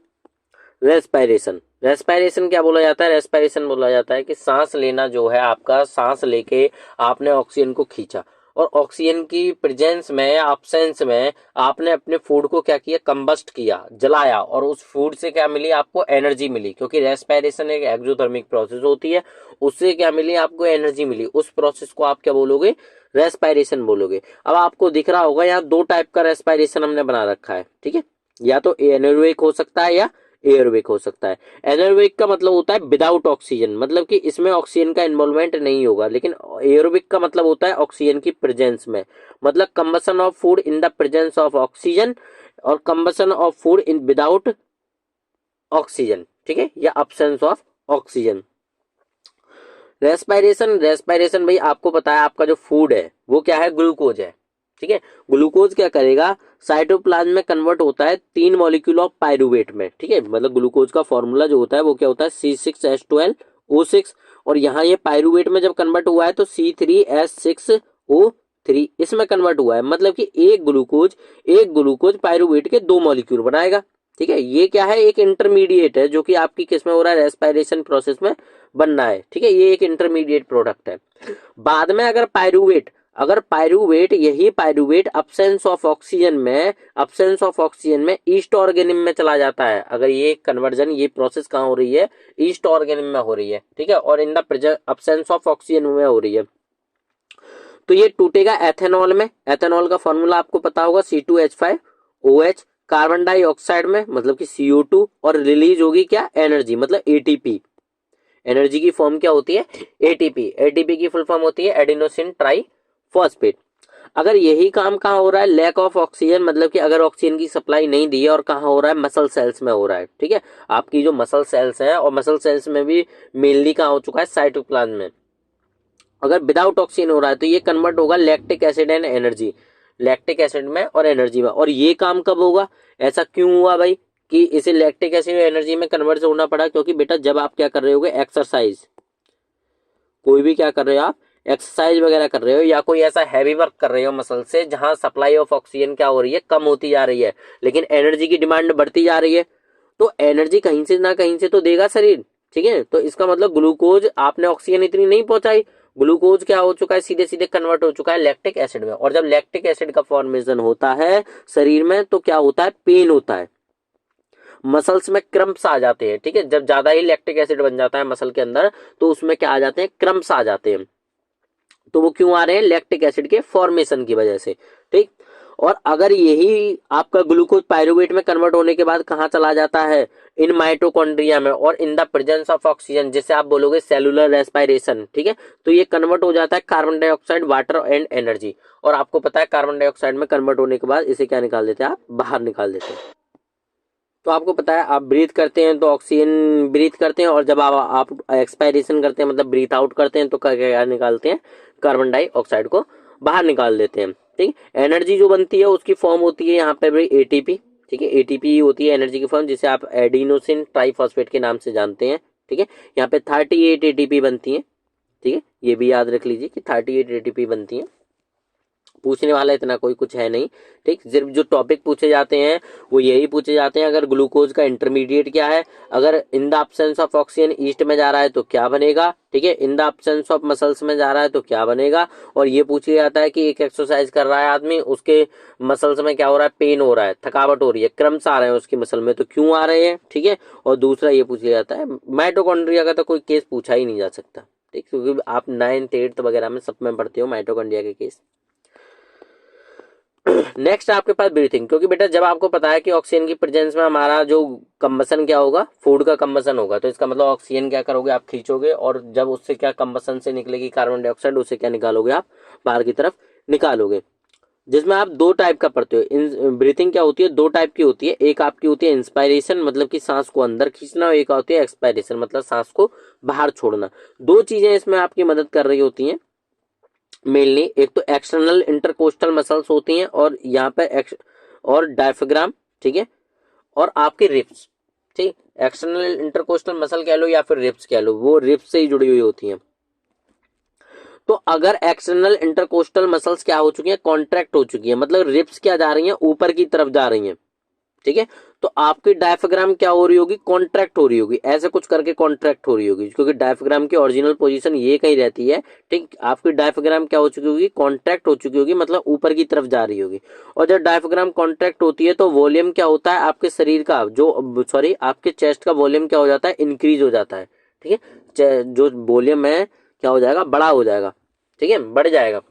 रेस्पायरेशन। रेस्पायरेशन क्या बोला जाता है, रेस्पायरेशन बोला जाता है कि सांस लेना जो है आपका, सांस लेके आपने ऑक्सीजन को खींचा, और ऑक्सीजन की प्रेजेंस में या अब्सेंस में आपने अपने फूड को क्या किया, कंबस्ट किया, जलाया, और उस फूड से क्या मिली, आपको एनर्जी मिली, क्योंकि रेस्पायरेशन एक एक्सोथर्मिक प्रोसेस होती है, उससे क्या मिली, आपको एनर्जी मिली, उस प्रोसेस को आप क्या बोलोगे, रेस्पायरेशन बोलोगे। अब आपको दिख रहा होगा यहाँ दो टाइप का रेस्पायरेशन हमने बना रखा है, ठीक है, या तो एनएरोबिक हो सकता है या एयरोबिक हो सकता है। एनएरोबिक का मतलब होता है विदाउट ऑक्सीजन, मतलब कि इसमें ऑक्सीजन का इन्वॉल्वमेंट नहीं होगा, लेकिन एयरोबिक का मतलब होता है ऑक्सीजन की प्रेजेंस में, मतलब combustion of food in the presence of oxygen, और combustion of food in without oxygen, ठीक है, या absence of oxygen. Respiration, respiration भाई आपको पता है आपका जो फूड है वो क्या है, ग्लूकोज है, ठीक है। ग्लूकोज क्या करेगा, साइटोप्लाज्म में कन्वर्ट होता है 3 मॉलिक्यूल ऑफ पायरुवेट में, ठीक है, मतलब ग्लूकोज का फॉर्मूला जो होता है वो क्या होता है, C6H12O6, और यहाँ ये पायरुवेट में जब कन्वर्ट हुआ है तो C3H6O3 इसमें कन्वर्ट हुआ है, मतलब कि एक ग्लूकोज पायरुवेट के 2 मॉलिक्यूल बनाएगा, ठीक है। ये क्या है, एक इंटरमीडिएट है जो कि आपकी किसमें हो रहा है, रेस्पायरेशन प्रोसेस में बनना है, ठीक है, ये एक इंटरमीडिएट प्रोडक्ट है। बाद में अगर पायरुवेट अगर पायरूवेट, यही पायरूवेट अब्सेंस ऑफ ऑक्सीजन में ईस्ट ऑर्गेनिम में चला जाता है, अगर ये कन्वर्जन, ये प्रोसेस कहाँ हो रही है, ईस्ट ऑर्गेनिम में हो रही है, ठीक है, और in the absence of oxygen में हो रही है, तो ये टूटेगा एथेनॉल में। एथेनॉल का फॉर्मूला आपको पता होगा C2H5OH, कार्बन डाइऑक्साइड में मतलब कि CO2, और रिलीज होगी क्या, एनर्जी मतलब ATP। एनर्जी की फॉर्म क्या होती है, ATP। ATP की फुल फॉर्म होती है एडिनोसिन ट्राइफॉस्फेट। अगर यही काम कहाँ हो रहा है, लैक ऑफ ऑक्सीजन, मतलब कि अगर ऑक्सीजन की सप्लाई नहीं दी है, और कहाँ हो रहा है, मसल सेल्स में हो रहा है, ठीक है, आपकी जो मसल सेल्स हैं, और मसल सेल्स में भी मेनली कहाँ हो चुका है, साइटोप्लाज्म में। अगर विदाउट ऑक्सीजन हो रहा है तो ये कन्वर्ट होगा lactic acid and energy, lactic acid में और एनर्जी में। और ये काम कब होगा, ऐसा क्यों हुआ भाई कि इसे लैक्टिक एसिड एनर्जी में कन्वर्ट होना पड़ा, क्योंकि बेटा जब आप क्या कर रहे होगे, एक्सरसाइज, कोई भी क्या कर रहे हो आप, एक्सरसाइज वगैरह कर रहे हो, या कोई ऐसा हैवी वर्क कर रहे हो मसल से जहां सप्लाई ऑफ ऑक्सीजन क्या हो रही है, कम होती जा रही है, लेकिन एनर्जी की डिमांड बढ़ती जा रही है, तो एनर्जी कहीं से ना कहीं से तो देगा शरीर, ठीक है। तो इसका मतलब ग्लूकोज, आपने ऑक्सीजन इतनी नहीं पहुंचाई, ग्लूकोज क्या हो चुका है, सीधे सीधे कन्वर्ट हो चुका है लैक्टिक एसिड में। और जब लैक्टिक एसिड का फॉर्मेशन होता है शरीर में तो क्या होता है, पेन होता है, मसल्स में क्रम्प्स आ जाते हैं, ठीक है, जब ज्यादा ही लैक्टिक एसिड बन जाता है मसल के अंदर तो उसमें क्या आ जाते हैं, क्रम्प्स आ जाते हैं। तो वो क्यों आ रहे हैं, लैक्टिक एसिड के फॉर्मेशन की वजह से, ठीक। और अगर यही आपका ग्लूकोज पायरुवेट में कन्वर्ट होने के बाद कहाँ चला जाता है, इन माइटोकॉन्ड्रिया में, और in the presence of oxygen, जिसे आप बोलोगे सेलुलर रेस्पिरेशन, ठीक है, तो ये कन्वर्ट हो जाता है carbon dioxide, water and energy. और आपको पता है कार्बन डाइऑक्साइड में कन्वर्ट होने के बाद इसे क्या निकाल देते हैं, आप बाहर निकाल देते हैं। तो आपको पता है आप ब्रीथ करते हैं तो ऑक्सीजन ब्रीथ करते हैं, और जब आप एक्सपायरेशन करते हैं मतलब ब्रीथ आउट करते हैं तो क्या निकालते हैं, कार्बन डाइऑक्साइड को बाहर निकाल देते हैं, ठीक। एनर्जी जो बनती है उसकी फॉर्म होती है यहाँ पे भाई ATP, ठीक है, ATP होती है एनर्जी की फॉर्म, जिसे आप एडिनोसिन ट्राइफॉस्फेट के नाम से जानते हैं, ठीक है। यहाँ पे 38 ATP बनती है, ठीक है, ये भी याद रख लीजिए कि 38 ATP बनती है। पूछने वाला इतना कोई कुछ है नहीं, ठीक, सिर्फ जो टॉपिक पूछे जाते हैं वो यही पूछे जाते हैं। अगर ग्लूकोज का इंटरमीडिएट क्या है, अगर in the absence of oxygen east में जा रहा है तो क्या बनेगा, ठीक है, in the absence of muscles में जा रहा है तो क्या बनेगा। और ये पूछा जाता है कि एक एक्सरसाइज कर रहा है आदमी, उसके मसल्स में क्या हो रहा है, पेन हो रहा है, थकावट हो रही है, क्रम्स आ रहे हैं उसकी मसल में, तो क्यों आ रहे हैं, ठीक है। और दूसरा ये पूछा जाता है, माइटोकॉन्ड्रिया का तो कोई केस पूछा ही नहीं जा सकता, ठीक, क्योंकि आप 9th 8th वगैरह में सब में पढ़ते हो माइटोकॉन्ड्रिया के केस। नेक्स्ट आपके पास ब्रीथिंग, क्योंकि बेटा जब आपको पता है कि ऑक्सीजन की प्रेजेंस में हमारा जो कंबसन क्या होगा, फूड का कंबसन होगा, तो इसका मतलब ऑक्सीजन क्या करोगे, आप खींचोगे, और जब उससे क्या कंबसन से निकलेगी कार्बन डाइऑक्साइड, उससे क्या निकालोगे, आप बाहर की तरफ निकालोगे। जिसमें आप दो टाइप का पढ़ते हो, इन ब्रीथिंग क्या होती है, दो टाइप की होती है, एक आपकी होती है इंस्पायरेशन मतलब कि सांस को अंदर खींचना, और एक होती है एक्सपायरेशन मतलब सांस को बाहर छोड़ना। दो चीजें इसमें आपकी मदद कर रही होती हैं मेनली, एक तो एक्सटर्नल इंटरकोस्टल मसल्स होती हैं, और यहाँ पे और डायफ्राम, ठीक है, और आपके रिब्स, ठीक, एक्सटर्नल इंटरकोस्टल मसल कह लो या फिर रिब्स कह लो, वो रिब्स से ही जुड़ी हुई होती हैं। तो अगर एक्सटर्नल इंटरकोस्टल मसल्स क्या हो चुकी हैं, कॉन्ट्रैक्ट हो चुकी है, मतलब रिब्स क्या जा रही हैं, ऊपर की तरफ जा रही हैं, ठीक है, तो आपकी डायफ्राम क्या हो रही होगी, कॉन्ट्रैक्ट हो रही होगी, ऐसे कुछ करके कॉन्ट्रैक्ट हो रही होगी, क्योंकि डायफ्राम की ओरिजिनल पोजीशन ये कहीं रहती है, ठीक, आपकी डायफ्राम क्या हो चुकी होगी, कॉन्ट्रैक्ट हो चुकी होगी, मतलब ऊपर की तरफ जा रही होगी। और जब डायफ्राम कॉन्ट्रैक्ट होती है तो वॉल्यूम क्या होता है, आपके शरीर का जो सॉरी आपके चेस्ट का वॉल्यूम क्या हो जाता है, इंक्रीज हो जाता है, ठीक है, जो वॉल्यूम है क्या हो जाएगा, बड़ा हो जाएगा, ठीक है, बढ़ जाएगा।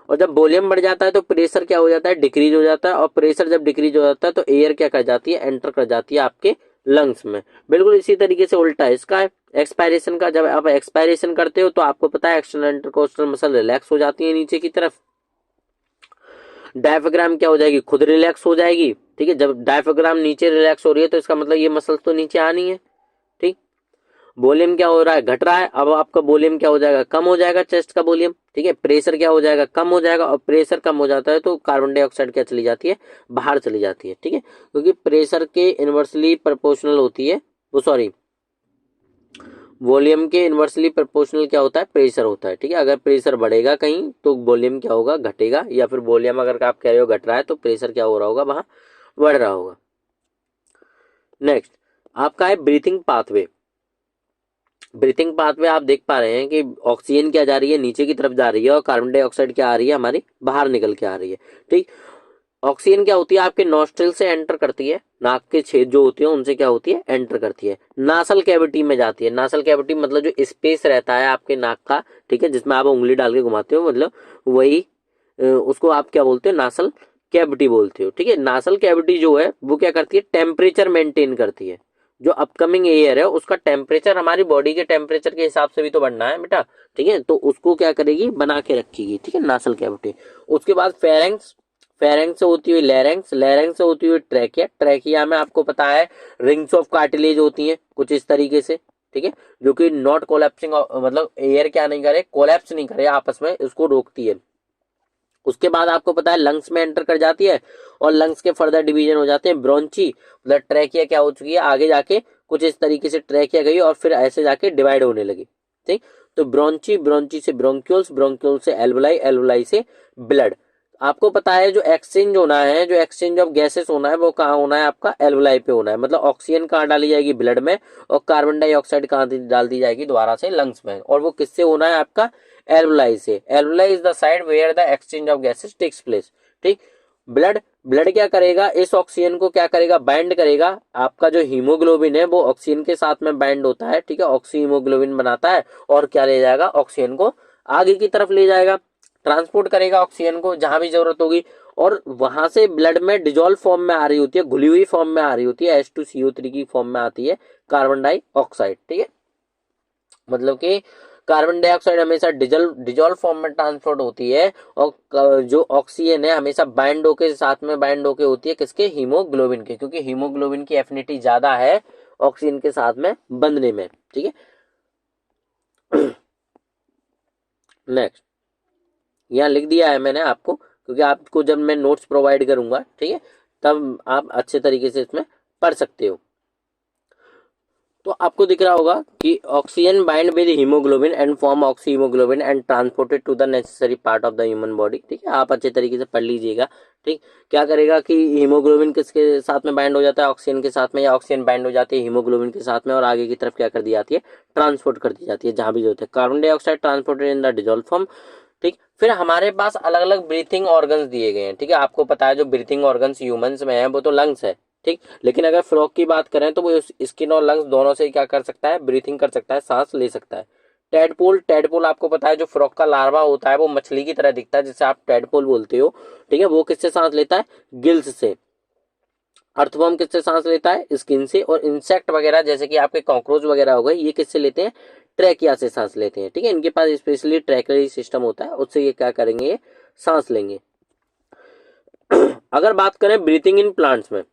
और जब वॉल्यूम बढ़ जाता है तो प्रेशर क्या हो जाता है, डिक्रीज हो जाता है, और प्रेशर जब डिक्रीज हो जाता है तो एयर क्या कर जाती है, एंटर कर जाती है आपके लंग्स में। बिल्कुल इसी तरीके से उल्टा है इसका है एक्सपायरेशन का। जब आप एक्सपायरेशन करते हो तो आपको पता है एक्सटर्नल इंटरकोस्टल मसल रिलैक्स हो जाती है नीचे की तरफ, डायफ्राम क्या हो जाएगी, खुद रिलैक्स हो जाएगी, ठीक है। जब डायफ्राम नीचे रिलैक्स हो रही है तो इसका मतलब ये मसल तो नीचे आनी है, ठीक। वॉल्यूम क्या हो रहा है, घट रहा है, अब आपका वॉल्यूम क्या हो जाएगा, कम हो जाएगा चेस्ट का वॉल्यूम, ठीक है। प्रेशर क्या हो जाएगा, कम हो जाएगा, और प्रेशर कम हो जाता है तो कार्बन डाइऑक्साइड क्या चली जाती है, बाहर चली जाती है, ठीक है, क्योंकि प्रेशर के इनवर्सली प्रोपोर्शनल होती है वो, सॉरी वॉल्यूम के इनवर्सली प्रोपोर्शनल क्या होता है, प्रेशर होता है, ठीक है। अगर प्रेशर बढ़ेगा कहीं तो वॉल्यूम क्या होगा, घटेगा, या फिर वॉल्यूम अगर आप कह रहे हो घट रहा है तो प्रेशर क्या हो रहा होगा, वहां बढ़ रहा होगा। नेक्स्ट आपका है ब्रीथिंग पाथवे। ब्रीथिंग पाथ में आप देख पा रहे हैं कि ऑक्सीजन क्या जा रही है, नीचे की तरफ जा रही है, और कार्बन डाइऑक्साइड क्या आ रही है, हमारी बाहर निकल के आ रही है। ठीक, ऑक्सीजन क्या होती है, आपके नॉस्ट्रिल से एंटर करती है, नाक के छेद जो होते हैं उनसे क्या होती है, एंटर करती है, नासल कैविटी में जाती है। नासल कैविटी मतलब जो स्पेस रहता है आपके नाक का, ठीक है, जिसमें आप उंगली डाल के घुमाते हो, मतलब वही उसको आप क्या बोलते हो, नासल कैविटी बोलते हो। ठीक है, नासल कैविटी जो है वो क्या करती है, टेम्परेचर मेंटेन करती है। जो अपकमिंग एयर है उसका टेम्परेचर हमारी बॉडी के टेम्परेचर के हिसाब से भी तो बढ़ना है बेटा। ठीक है, तो उसको क्या करेगी, बना के रखेगी। ठीक है, नासल कैविटी। उसके बाद फेरेंक्स, फेरेंक्स से होती हुई लैरेंक्स, लैरेंक्स से होती हुई ट्रैकिया, ट्रैकिया में आपको पता है रिंग्स ऑफ कार्टिलेज होती हैं कुछ इस तरीके से। ठीक है, जो कि नॉट कोलैप्सिंग, मतलब एयर क्या नहीं करे, कोलैप्स नहीं करे आपस में, उसको रोकती है। उसके बाद आपको पता है लंग्स में एंटर कर जाती है, और लंग्स के फर्दर डिवीजन हो जाते हैं ब्रोंची, मतलब ट्रैकिया क्या हो चुकी है आगे जाके कुछ इस तरीके से ट्रैकिया गई और फिर ऐसे जाके डिवाइड होने लगी। ठीक, तो ब्रोंची, ब्रोंची से ब्रोंक्यूल्स, ब्रोंक्यूल से एल्वुलाई, एल्वुलाई से ब्लड। आपको पता है जो एक्सचेंज होना है, जो एक्सचेंज ऑफ गैसेस होना है वो कहाँ होना है, आपका एल्वुलाई पे होना है। मतलब ऑक्सीजन कहाँ डाली जाएगी, ब्लड में, और कार्बन डाइऑक्साइड कहाँ डाल दी जाएगी, दोबारा से लंग्स में, और वो किससे होना है, आपका एल्वुलाई से। Alveoli is the side where the exchange of gases takes place. ठीक, ब्लड, ब्लड क्या करेगा, इस ऑक्सीजन को क्या करेगा, बाइंड करेगा। आपका जो हीमोग्लोबिन है वो ऑक्सीजन के साथ में बाइंड होता है। ठीक है, ऑक्सी हीमोग्लोबिन बनाता है, और क्या ले जाएगा, ऑक्सीजन को आगे की तरफ ले जाएगा, ट्रांसपोर्ट करेगा ऑक्सीजन को जहां भी जरूरत होगी, और वहां से ब्लड में डिजोल्व फॉर्म में आ रही होती है, घुली हुई फॉर्म में आ रही होती है, H2CO3 की फॉर्म में आती है कार्बन डाइऑक्साइड। ठीक है, मतलब कि कार्बन डाइऑक्साइड हमेशा डिजोल्व फॉर्म में ट्रांसपोर्ट होती है, और जो ऑक्सीजन है हमेशा बाइंड होके, साथ में बाइंड होके होती है किसके, हीमोग्लोबिन के, क्योंकि हीमोग्लोबिन की एफिनिटी ज्यादा है ऑक्सीजन के साथ में बंधने में। ठीक है, नेक्स्ट, यहाँ लिख दिया है मैंने आपको, क्योंकि आपको जब मैं नोट्स प्रोवाइड करूंगा, ठीक है, तब आप अच्छे तरीके से इसमें पढ़ सकते हो। तो आपको दिख रहा होगा कि oxygen bind with haemoglobin and form oxy haemoglobin and transported to the necessary part of the human body. ठीक है, आप अच्छे तरीके से पढ़ लीजिएगा। ठीक, क्या करेगा कि हीमोग्लोबिन किसके साथ में बाइंड हो जाता है, ऑक्सीजन के साथ में, या ऑक्सीजन बाइंड हो जाती है हीमोग्लोबिन के साथ में, और आगे की तरफ क्या कर दी जाती है, ट्रांसपोर्ट कर दी जाती है जहां भी जरूरत है। Carbon dioxide transported in the dissolve form. ठीक, फिर हमारे पास अलग अलग ब्रीथिंग ऑर्गन्स दिए गए हैं। ठीक है, आपको पता है जो ब्रीथिंग ऑर्गन्स ह्यूमंस में है वो तो लंग्स है। ठीक, लेकिन अगर फ्रॉग की बात करें तो वो स्किन और लंग्स दोनों से क्या कर सकता है, ब्रीथिंग कर सकता है, सांस ले सकता है। टेडपोल, टेडपोल आपको पता है जो फ्रॉग का लार्वा होता है वो मछली की तरह दिखता है, जिसे आप टेडपोल बोलते हो। ठीक है, वो किससे सांस लेता है, गिल्स से। अर्थवर्म किससे सांस लेता है, स्किन से। और इंसेक्ट वगैरह जैसे कि आपके कॉकरोच वगैरह हो गए, ये किससे लेते हैं, ट्रैकिया से सांस लेते हैं। ठीक है, इनके पास स्पेशली ट्रैकियरी सिस्टम होता है, उससे ये क्या करेंगे, ये सांस लेंगे। अगर बात करें ब्रीथिंग इन प्लांट्स में,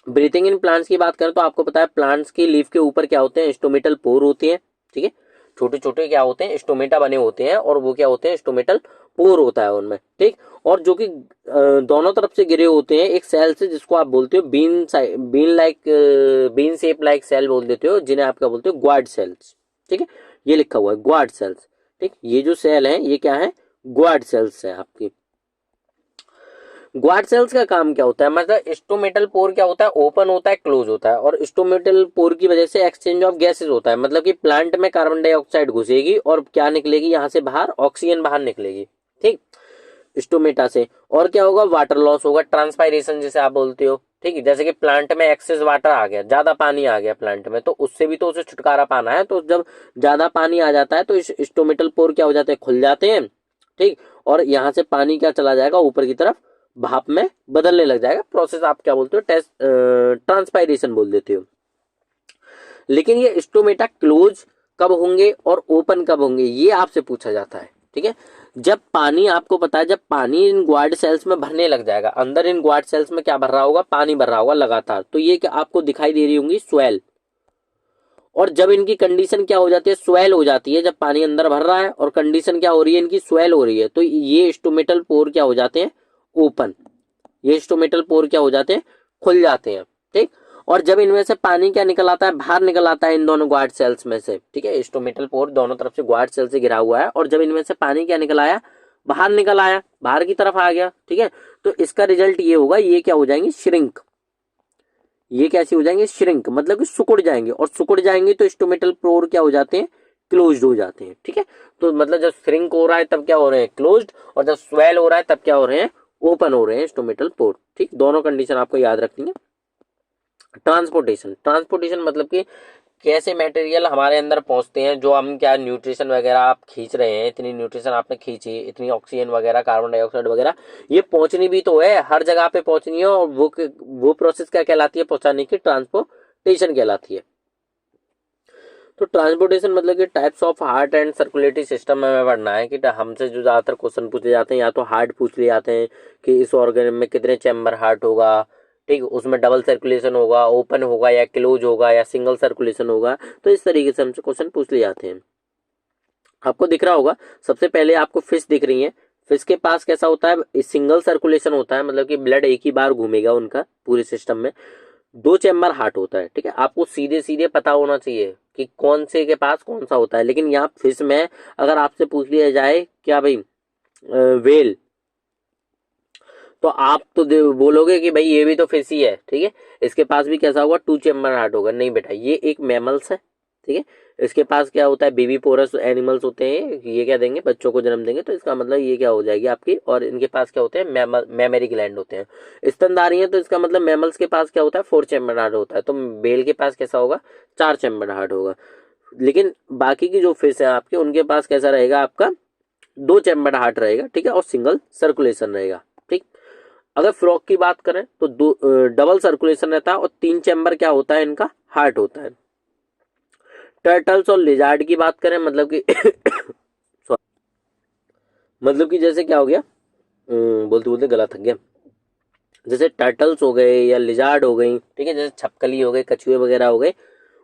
ब्रीथिंग इन प्लांट्स की बात करें तो आपको पता है प्लांट्स की लीफ के ऊपर क्या होते हैं, स्टोमेटल पोर होती है। ठीक है, छोटे छोटे क्या होते हैं, स्टोमेटा बने होते हैं, और वो क्या होते हैं, स्टोमेटल पोर होता है उनमें। ठीक, और जो कि दोनों तरफ से गिरे होते हैं एक सेल से, जिसको आप बोलते हो bean, bean like, bean shape like cell बोल देते हो, जिन्हें आप क्या बोलते हो, ग्वाड सेल्स। ठीक है, ये लिखा हुआ है ग्वाड सेल्स। ठीक, ये जो सेल है ये क्या है, ग्वाड सेल्स है आपकी। ग्वाड सेल्स का काम क्या होता है, मतलब स्टोमेटल पोर क्या होता है, ओपन होता है, क्लोज होता है, और स्टोमेटल पोर की वजह से एक्सचेंज ऑफ गैसेस होता है। मतलब कि प्लांट में कार्बन डाइऑक्साइड घुसेगी और क्या निकलेगी यहाँ से बाहर, ऑक्सीजन बाहर निकलेगी। ठीक, स्टोमेटा से। और क्या होगा, वाटर लॉस होगा, ट्रांसपायरेशन जिसे आप बोलते हो। ठीक है, जैसे कि प्लांट में एक्सेस वाटर आ गया, ज्यादा पानी आ गया प्लांट में, तो उससे भी तो उसे छुटकारा पाना है। तो जब ज्यादा पानी आ जाता है तो इस स्टोमेटल पोर क्या हो जाते हैं, खुल जाते हैं। ठीक, और यहाँ से पानी क्या चला जाएगा, ऊपर की तरफ भाप में बदलने लग जाएगा। प्रोसेस आप क्या बोलते हो, टेस्ट ट्रांसपायरेशन बोल देते हो। लेकिन ये स्टोमेटा क्लोज कब होंगे और ओपन कब होंगे, ये आपसे पूछा जाता है। ठीक है, जब पानी, आपको पता है जब पानी इन ग्वाड सेल्स में भरने लग जाएगा, अंदर इन ग्वाड सेल्स में क्या भर रहा होगा, पानी भर रहा होगा लगातार, तो ये क्या आपको दिखाई दे रही होंगी, स्वेल। और जब इनकी कंडीशन क्या हो जाती है, स्वेल हो जाती है, जब पानी अंदर भर रहा है और कंडीशन क्या हो रही है, इनकी स्वेल हो रही है, तो ये स्टोमेटल पोर क्या हो जाते हैं, ओपन। ये स्टोमेटल पोर क्या हो जाते हैं, खुल जाते हैं। ठीक, और जब इनमें से पानी क्या निकल आता है, बाहर निकल आता है इन दोनों ग्वाड सेल्स में से। ठीक है, स्टोमेटल पोर दोनों तरफ से ग्वाड सेल से घिरा हुआ है, और जब इनमें से पानी क्या निकल आया, बाहर निकल आया, बाहर की तरफ आ गया। ठीक है, तो इसका रिजल्ट ये होगा, ये क्या हो जाएंगे, श्रिंक। ये कैसे हो जाएंगे, श्रिंक, मतलब कि सिकुड़ जाएंगे, और सिकुड़ जाएंगे तो स्टोमेटल पोर क्या हो जाते हैं, क्लोज्ड हो जाते हैं। ठीक है, तो मतलब जब श्रिंक हो रहा है तब क्या हो रहे हैं, क्लोज्ड, और जब स्वेल हो रहा है तब क्या हो रहे हैं, ओपन हो रहे हैं स्टोमेटल पोर। ठीक, दोनों कंडीशन आपको याद रखनी है। ट्रांसपोर्टेशन, ट्रांसपोर्टेशन मतलब कि कैसे मटेरियल हमारे अंदर पहुंचते हैं, जो हम क्या न्यूट्रिशन वगैरह आप खींच रहे हैं, इतनी न्यूट्रिशन आपने खींची, इतनी ऑक्सीजन वगैरह, कार्बन डाइऑक्साइड वगैरह, ये पहुंचनी भी तो है, हर जगह पे पहुंचनी है, और वो प्रोसेस क्या कहलाती है, पहुंचाने की, ट्रांसपोर्टेशन कहलाती है। तो ट्रांसपोर्टेशन मतलब कि types of heart and circulatory system में हमें पढ़ना है कि हमसे जो ज़्यादातर क्वेश्चन पूछे जाते हैं, या तो हार्ट पूछ लिए जाते हैं कि इस ऑर्गन में कितने चैम्बर हार्ट होगा, ठीक, उसमें डबल सर्कुलेशन होगा, ओपन होगा या क्लोज होगा या सिंगल सर्कुलेशन होगा, तो इस तरीके से हमसे क्वेश्चन पूछ लिए जाते हैं। आपको दिख रहा होगा, सबसे पहले आपको फिश दिख रही है, फिश के पास कैसा होता है, सिंगल सर्कुलेशन होता है, मतलब कि ब्लड एक ही बार घूमेगा उनका पूरे सिस्टम में। दो चैम्बर हार्ट होता है, ठीक है, आपको सीधे सीधे पता होना चाहिए कि कौन से के पास कौन सा होता है। लेकिन यहाँ फिश में अगर आपसे पूछ लिया जाए क्या भाई वेल, तो आप तो बोलोगे कि भाई ये भी तो फिश ही है, ठीक है, इसके पास भी कैसा होगा, टू चैम्बर हार्ट होगा। नहीं बेटा, ये एक मैमल्स है, ठीक है, इसके पास क्या होता है, बेबी पोरस एनिमल्स होते हैं, ये क्या देंगे, बच्चों को जन्म देंगे, तो इसका मतलब ये क्या हो जाएगी आपकी, और इनके पास क्या होते हैं, मैमरी ग्लैंड होते हैं। स्तनधारी है, तो इसका मतलब मैमल्स के पास क्या होता है, फोर चैम्बर हार्ट होता है, तो बेल के पास कैसा होगा, चार चैम्बर हार्ट होगा। लेकिन बाकी की जो फिश है आपके, उनके पास कैसा रहेगा आपका, दो चैम्बर हार्ट रहेगा, ठीक है, और सिंगल सर्कुलेशन रहेगा। ठीक, अगर फ्रॉग की बात करें तो दो डबल सर्कुलेशन रहता है, और तीन चैम्बर क्या होता है इनका, हार्ट होता है। टर्टल्स और लिजार्ड की बात करें, मतलब कि sorry, मतलब कि जैसे क्या हो गया, बोलते बोलते गला थक गया, जैसे टर्टल्स हो गए या लिजार्ड हो गई, ठीक है, जैसे छपकली हो गए, कछुए वगैरह हो गए,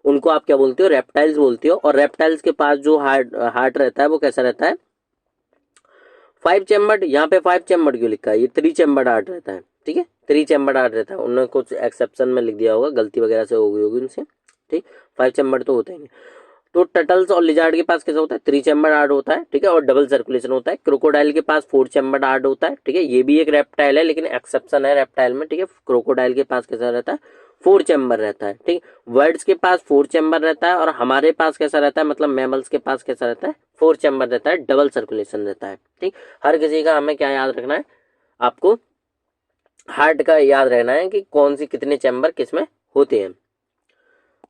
उनको आप क्या बोलते हो, रेप्टाइल्स बोलते हो। और रेप्टाइल्स के पास जो हार्ट हार्ट रहता है वो कैसा रहता है, फाइव चैम्बर्ड। यहाँ पे फाइव चैम्बर्ड क्यों लिखा है, ये थ्री चैम्बर्ड हार्ट रहता है, ठीक है, थ्री चैम्बर्ड हार्ट रहता है, उन्होंने कुछ एक्सेप्शन में लिख दिया होगा, गलती वगैरह से हो गई होगी उनसे। ठीक, फाइव चैम्बर्ड तो होते हैं। तो टटल्स और लिजार्ड के पास कैसा होता है, थ्री चैम्बर हार्ट होता है, ठीक है, और डबल सर्कुलेशन होता है। क्रोकोडाइल के पास फोर चैम्बर हार्ट होता है, ठीक है, ये भी एक रेप्टाइल है, लेकिन एक्सेप्शन है रेप्टाइल में, ठीक है, क्रोकोडाइल के पास कैसा रहता है, फोर चैम्बर रहता है। ठीक, वर्ड्स के पास फोर चैम्बर रहता है, और हमारे पास कैसा रहता है, मतलब मैमल्स के पास कैसा रहता है, फोर चैम्बर रहता है, डबल सर्कुलेशन रहता है। ठीक, हर किसी का हमें क्या याद रखना है, आपको हार्ट का याद रहना है कि कौन सी कितने चैम्बर किसमें होते हैं।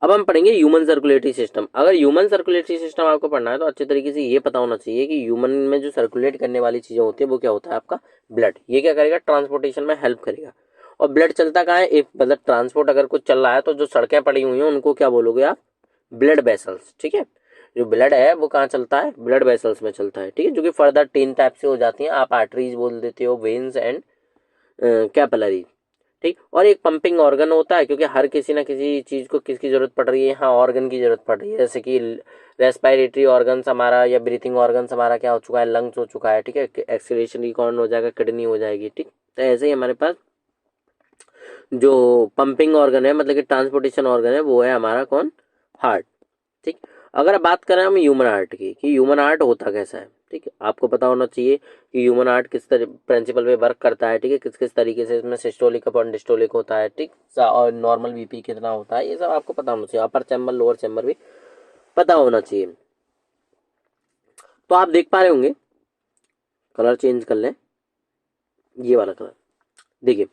अब हम पढ़ेंगे ह्यूमन सर्कुलेटरी सिस्टम। अगर ह्यूमन सर्कुलेटरी सिस्टम आपको पढ़ना है तो अच्छे तरीके से ये पता होना चाहिए कि ह्यूमन में जो सर्कुलेट करने वाली चीजें होती है वो क्या होता है आपका, ब्लड। ये क्या करेगा, ट्रांसपोर्टेशन में हेल्प करेगा। और ब्लड चलता कहाँ है, एक मतलब ट्रांसपोर्ट अगर कुछ चल रहा है तो जो सड़कें पड़ी हुई हैं उनको क्या बोलोगे आप, ब्लड वेसल्स। ठीक है, जो ब्लड है वो कहाँ चलता है, ब्लड वेसल्स में चलता है। ठीक है, जो कि फर्दर तीन टाइप से हो जाती हैं, आप आर्टरीज बोल देते हो, वेन्स एंड कैपिलरी। ठीक, और एक पंपिंग ऑर्गन होता है, क्योंकि हर किसी ना किसी चीज को किसकी जरूरत पड़ रही है, यहाँ ऑर्गन की जरूरत पड़ रही है। जैसे कि रेस्पिरेटरी ऑर्गन्स हमारा या ब्रीथिंग ऑर्गन्स हमारा क्या हो चुका है, लंग्स हो चुका है, ठीक है, एक्सक्रीशन की कौन हो जाएगा, किडनी हो जाएगी। ठीक, तो ऐसे ही हमारे पास जो पंपिंग ऑर्गन है, मतलब कि ट्रांसपोर्टेशन ऑर्गन है, वो है हमारा कौन, हार्ट। ठीक, अगर बात करें हम ह्यूमन हार्ट की कि ह्यूमन हार्ट होता कैसा है, ठीक है, आपको पता होना चाहिए कि ह्यूमन हार्ट किस तरह प्रिंसिपल पे वर्क करता है, ठीक है, किस किस तरीके से इसमें सिस्टोलिक अपॉन डिस्टोलिक होता है, ठीक, और नॉर्मल बीपी कितना होता है, ये सब आपको पता होना चाहिए। अपर चैम्बर लोअर चैम्बर भी पता होना चाहिए। तो आप देख पा रहे होंगे, कलर चेंज कर लें, ये वाला कलर देखिए,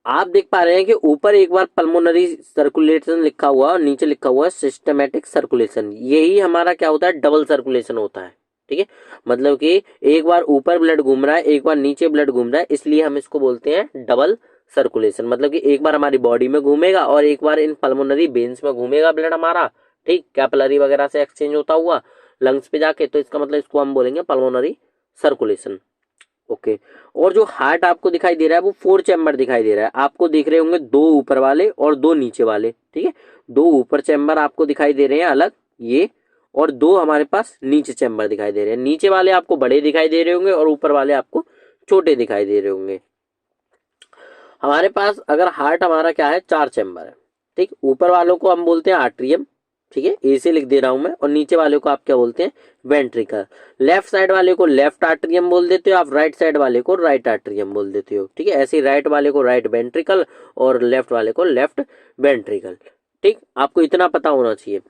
आप देख पा रहे हैं कि ऊपर एक बार पल्मोनरी सर्कुलेशन लिखा हुआ और नीचे लिखा हुआ है सिस्टमैटिक सर्कुलेशन। यही हमारा क्या होता है, डबल सर्कुलेशन होता है। ठीक है, मतलब कि एक बार ऊपर ब्लड घूम रहा है, एक बार नीचे ब्लड घूम रहा है, इसलिए हम इसको बोलते हैं डबल सर्कुलेशन। मतलब कि एक बार हमारी बॉडी में घूमेगा और एक बार इन पल्मोनरी वेन्स में घूमेगा ब्लड हमारा, ठीक, कैपिलरी वगैरह से एक्सचेंज होता हुआ लंग्स पे जाके, तो इसका मतलब इसको हम बोलेंगे पल्मोनरी सर्कुलेशन। ओके, और जो हार्ट आपको दिखाई दे रहा है वो फोर चैम्बर दिखाई दे रहा है। आपको दिख रहे होंगे दो ऊपर वाले और दो नीचे वाले, ठीक है, दो ऊपर चैम्बर आपको दिखाई दे रहे हैं अलग ये, और दो हमारे पास नीचे चैम्बर दिखाई दे रहे हैं। नीचे वाले आपको बड़े दिखाई दे रहे होंगे और ऊपर वाले आपको छोटे दिखाई दे रहे होंगे। हमारे पास अगर हार्ट हमारा क्या है, चार चैम्बर है। ठीक, ऊपर वालों को हम बोलते हैं आर्ट्रियम, ठीक है, ए से लिख दे रहा हूं मैं, और नीचे वाले को आप क्या बोलते हैं, वेंट्रिकल। लेफ्ट साइड वाले को लेफ्ट आर्टरियम बोल देते हो आप, राइट साइड वाले को राइट आर्टरियम बोल देते हो। ठीक है, ऐसे ही राइट वाले को राइट वेंट्रिकल और लेफ्ट वाले को लेफ्ट वेंट्रिकल। ठीक, आपको इतना पता होना चाहिए।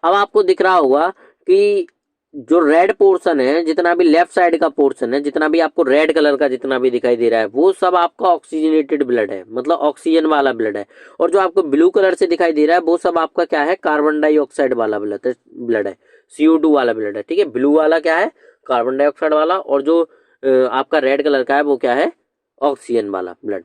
अब आपको दिख रहा होगा कि जो रेड पोर्शन है, जितना भी लेफ्ट साइड का पोर्शन है, जितना भी आपको रेड कलर का जितना भी दिखाई दे रहा है, वो सब आपका ऑक्सीजनेटेड ब्लड है, मतलब ऑक्सीजन वाला ब्लड है। और जो आपको ब्लू कलर से दिखाई दे रहा है, वो सब आपका क्या है, कार्बन डाइऑक्साइड वाला ब्लड है, CO2 वाला ब्लड है। ठीक है, ब्लू वाला क्या है, कार्बन डाइऑक्साइड वाला, और जो आपका रेड कलर का है वो क्या है, ऑक्सीजन वाला ब्लड।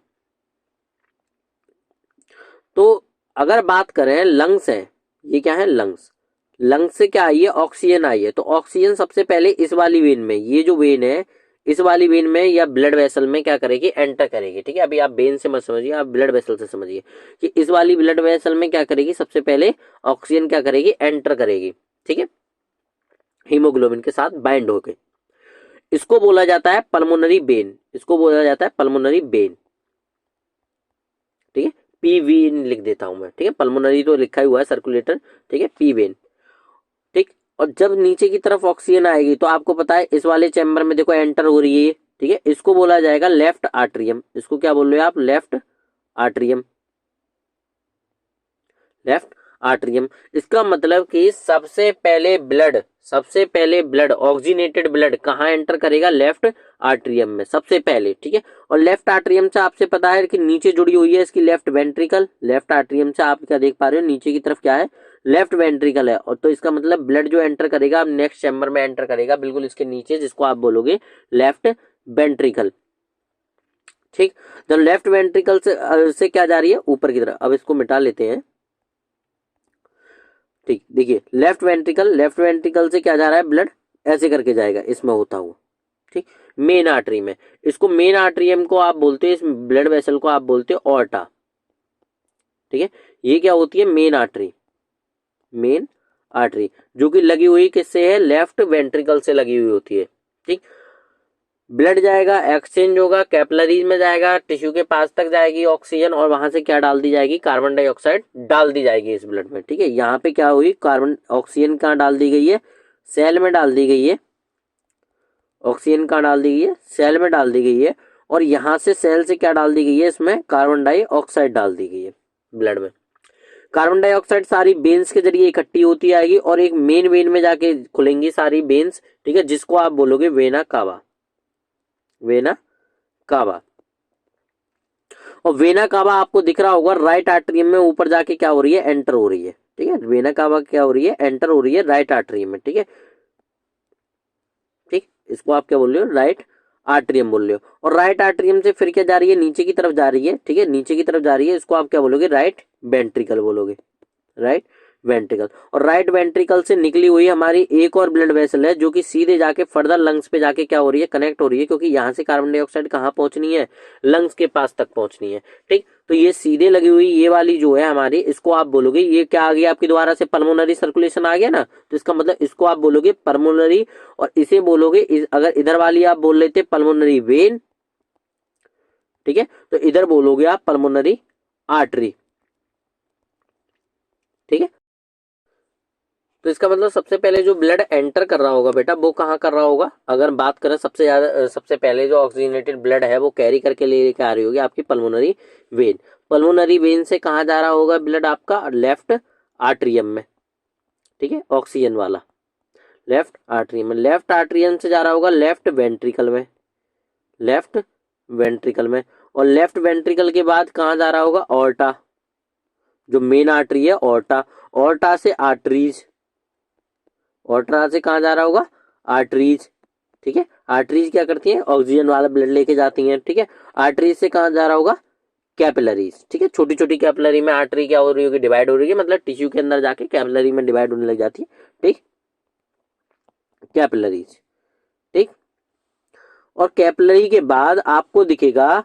तो अगर बात करें लंग्स है, ये क्या है, लंग्स। लंग्स से क्या आई है, ऑक्सीजन आई है। तो ऑक्सीजन सबसे पहले इस वाली वेन में, ये जो वेन है इस वाली वेन में या ब्लड वेसल में क्या करेगी, एंटर करेगी। ठीक है, अभी आप वेन से मत समझिए, आप ब्लड वेसल से समझिए कि इस वाली ब्लड वेसल में क्या करेगी, सबसे पहले ऑक्सीजन क्या करेगी, एंटर करेगी। ठीक है, हीमोग्लोबिन के साथ बाइंड होके। इसको बोला जाता है पल्मोनरी वेन, इसको बोला जाता है पल्मोनरी वेन। ठीक है, पी वेन लिख देता हूं मैं। ठीक है, पल्मोनरी तो लिखा ही हुआ है सर्कुलेटर। ठीक है, पी वेन। ठीक, और जब नीचे की तरफ ऑक्सीजन आएगी तो आपको पता है इस वाले चैम्बर में देखो एंटर हो रही है। ठीक है, इसको बोला जाएगा लेफ्ट आर्ट्रियम। इसको क्या बोल रहे हो आप, लेफ्ट आर्ट्रियम। लेफ्ट आर्ट्रियम, इसका मतलब कि सबसे पहले ब्लड ऑक्सीजनेटेड ब्लड कहाँ एंटर करेगा, लेफ्ट आर्ट्रियम में सबसे पहले। ठीक है, और लेफ्ट आर्ट्रियम से आपसे पता है कि नीचे जुड़ी हुई है इसकी लेफ्ट वेंट्रिकल। लेफ्ट आर्ट्रियम से आप क्या देख पा रहे हो, नीचे की तरफ क्या है, लेफ्ट वेंट्रिकल है। और तो इसका मतलब ब्लड जो एंटर करेगा अब नेक्स्ट चैम्बर में एंटर करेगा बिल्कुल इसके नीचे, जिसको आप बोलोगे लेफ्ट वेंट्रिकल। ठीक, तो लेफ्ट वेंट्रिकल से क्या जा रही है, ऊपर की तरफ। अब इसको मिटा लेते हैं। ठीक, देखिए लेफ्ट वेंट्रिकल से क्या जा रहा है, ब्लड ऐसे करके जाएगा इसमें होता हुआ। ठीक, मेन आर्टरी में। इसको मेन आर्टरियम को आप बोलते हैं, इस ब्लड वेसल को आप बोलते हो ऑर्टा। ठीक है, ये क्या होती है, मेन आर्टरी। मेन आर्टरी जो कि लगी हुई किससे है, लेफ्ट वेंट्रिकल से लगी हुई होती है। ठीक, ब्लड जाएगा, एक्सचेंज होगा, कैपिलरीज में जाएगा, टिश्यू के पास तक जाएगी ऑक्सीजन, और वहां से क्या डाल दी जाएगी, कार्बन डाइऑक्साइड डाल दी जाएगी इस ब्लड में। ठीक है, यहाँ पे क्या हुई, कार्बन ऑक्सीजन कहाँ डाल दी गई है, सेल में डाल दी गई है। ऑक्सीजन कहाँ डाल दी गई है, सेल में डाल दी गई है। और यहाँ से सेल से क्या डाल दी गई है, इसमें कार्बन डाइऑक्साइड डाल दी गई है ब्लड में। कार्बन डाइऑक्साइड सारी वेन्स के जरिए इकट्ठी होती आएगी और एक मेन वेन में जाके खुलेंगी सारी वेन्स। ठीक है, जिसको आप बोलोगे वेना कावा। वेना कावा, और वेना कावा आपको दिख रहा होगा राइट आर्टरियम में ऊपर जाके क्या हो रही है, एंटर हो रही है। ठीक है, वेना कावा क्या हो रही है, एंटर हो रही है राइट आर्टरियम में। ठीक है, ठीक, इसको आप क्या बोल रहे हो, राइट आर्टरियम बोल रहे हो। और राइट आर्टरियम से फिर क्या जा रही है, नीचे की तरफ जा रही है। ठीक है, नीचे की तरफ जा रही है, इसको आप क्या बोलोगे, राइट वेंट्रिकल बोलोगे, राइट वेंट्रिकल। और राइट वेंट्रिकल से निकली हुई हमारी एक और ब्लड वेसल है जो कि सीधे जाके फर्दर लंग्स पे जाके क्या हो रही है, कनेक्ट हो रही है, क्योंकि यहाँ से कार्बन डाइऑक्साइड कहाँ पहुंचनी है, लंग्स के पास तक पहुंचनी है। ठीक, तो ये सीधे लगी हुई ये वाली जो है हमारी, इसको आप बोलोगे, ये क्या आ गया आपकी दोबारा से, पल्मोनरी सर्कुलेशन आ गया ना, तो इसका मतलब इसको आप बोलोगे पल्मोनरी। और इसे बोलोगे अगर इधर वाली आप बोल लेते पल्मोनरी वेन, ठीक है, तो इधर बोलोगे आप पल्मोनरी आर्टरी। ठीक है, तो इसका मतलब सबसे पहले जो ब्लड एंटर कर रहा होगा बेटा वो कहाँ कर रहा होगा, अगर बात करें सबसे पहले जो ऑक्सीजनेटेड ब्लड है वो कैरी करके लेके आ रही होगी आपकी पल्मोनरी वेन। पल्मोनरी वेन से कहाँ जा रहा होगा ब्लड आपका, लेफ्ट आर्ट्रियम में। ठीक है, ऑक्सीजन वाला लेफ्ट आर्ट्रियम में। लेफ्ट आर्ट्रियम से जा रहा होगा लेफ्ट वेंट्रिकल में, लेफ्ट वेंट्रिकल में। और लेफ्ट वेंट्रिकल के बाद कहाँ जा रहा होगा, ऑर्टा, जो मेन आर्टरी है ऑर्टा। ऑर्टा से आर्टरीज, ऑर्टा से कहाँ जा रहा होगा, आर्टरीज। ठीक है, आर्टरीज क्या करती हैं, ऑक्सीजन वाला ब्लड लेके जाती हैं। ठीक है, आर्टरीज से कहाँ जा रहा होगा, कैपिलरीज। ठीक है, छोटी छोटी कैपिलरी में आर्टरी क्या हो रही होगी, डिवाइड हो रही है, मतलब टिश्यू के अंदर जाके कैपिलरी में डिवाइड होने लग जाती है। ठीक, कैपिलरीज। ठीक, और कैपिलरी के बाद आपको दिखेगा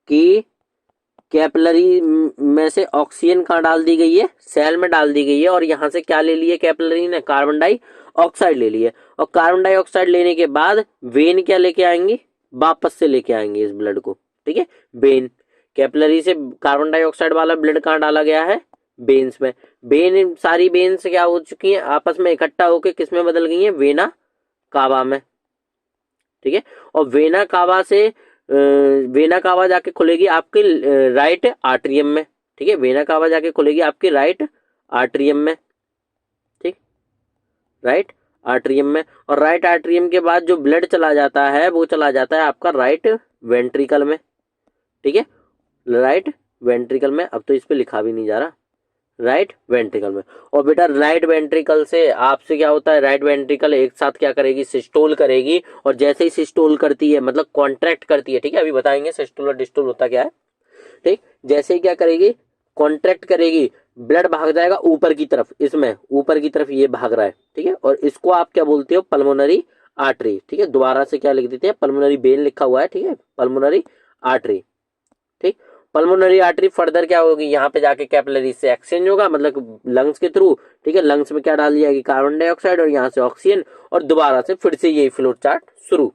कि कैपिलरी में से ऑक्सीजन कहाँ डाल दी गई है, सेल में डाल दी गई है। और यहाँ से क्या ले लिए कैपिलरी ने, कार्बन डाइऑक्साइड ले लिए। और कार्बन डाइऑक्साइड लेने के बाद वेन क्या लेके आएंगी, वापस से लेके आएंगे इस ब्लड को। ठीक है, वेन, कैपिलरी से कार्बन डाइऑक्साइड वाला ब्लड कहाँ डाला गया है, वेन्स में। वेन सारी वेन्स क्या हो चुकी हैं, आपस में इकट्ठा होकर किस में बदल गई हैं, वेना कावा में। ठीक है, और वेना कावा से वेना कावा जाके खुलेगी आपके राइट आर्टरियम में। ठीक है, वेना कावा जाके खुलेगी आपके राइट आर्टरियम में। ठीक, राइट आर्टरियम में, और राइट आर्टरियम के बाद जो ब्लड चला जाता है वो चला जाता है आपका राइट वेंट्रिकल में। ठीक है, राइट वेंट्रिकल में, अब तो इस पे लिखा भी नहीं जा रहा, राइट वेंट्रिकल में। और बेटा राइट वेंट्रिकल से आपसे क्या होता है, राइट वेंट्रिकल एक साथ क्या करेगी, सिस्टोल करेगी, और जैसे ही सिस्टोल करती है मतलब कॉन्ट्रैक्ट करती है। ठीक है, अभी बताएंगे सिस्टोल और डिस्टोल होता क्या है। ठीक, जैसे ही क्या करेगी, कॉन्ट्रैक्ट करेगी, ब्लड भाग जाएगा ऊपर की तरफ, इसमें ऊपर की तरफ ये भाग रहा है। ठीक है, और इसको आप क्या बोलते हो, पल्मोनरी आर्टरी। ठीक है, दोबारा से क्या लिख देते हैं, पल्मोनरी वेन लिखा हुआ है। ठीक है, पल्मोनरी आर्टरी। ठीक, पल्मोनरी आर्टरी फर्दर क्या होगी, यहाँ पे जाके कैपिलरी से एक्सचेंज होगा, मतलब लंग्स के थ्रू। ठीक है, लंग्स में क्या डाल जाएगी, कार्बन डाइऑक्साइड, और यहाँ से ऑक्सीजन, और दोबारा से फिर से यही फ्लो चार्ट शुरू।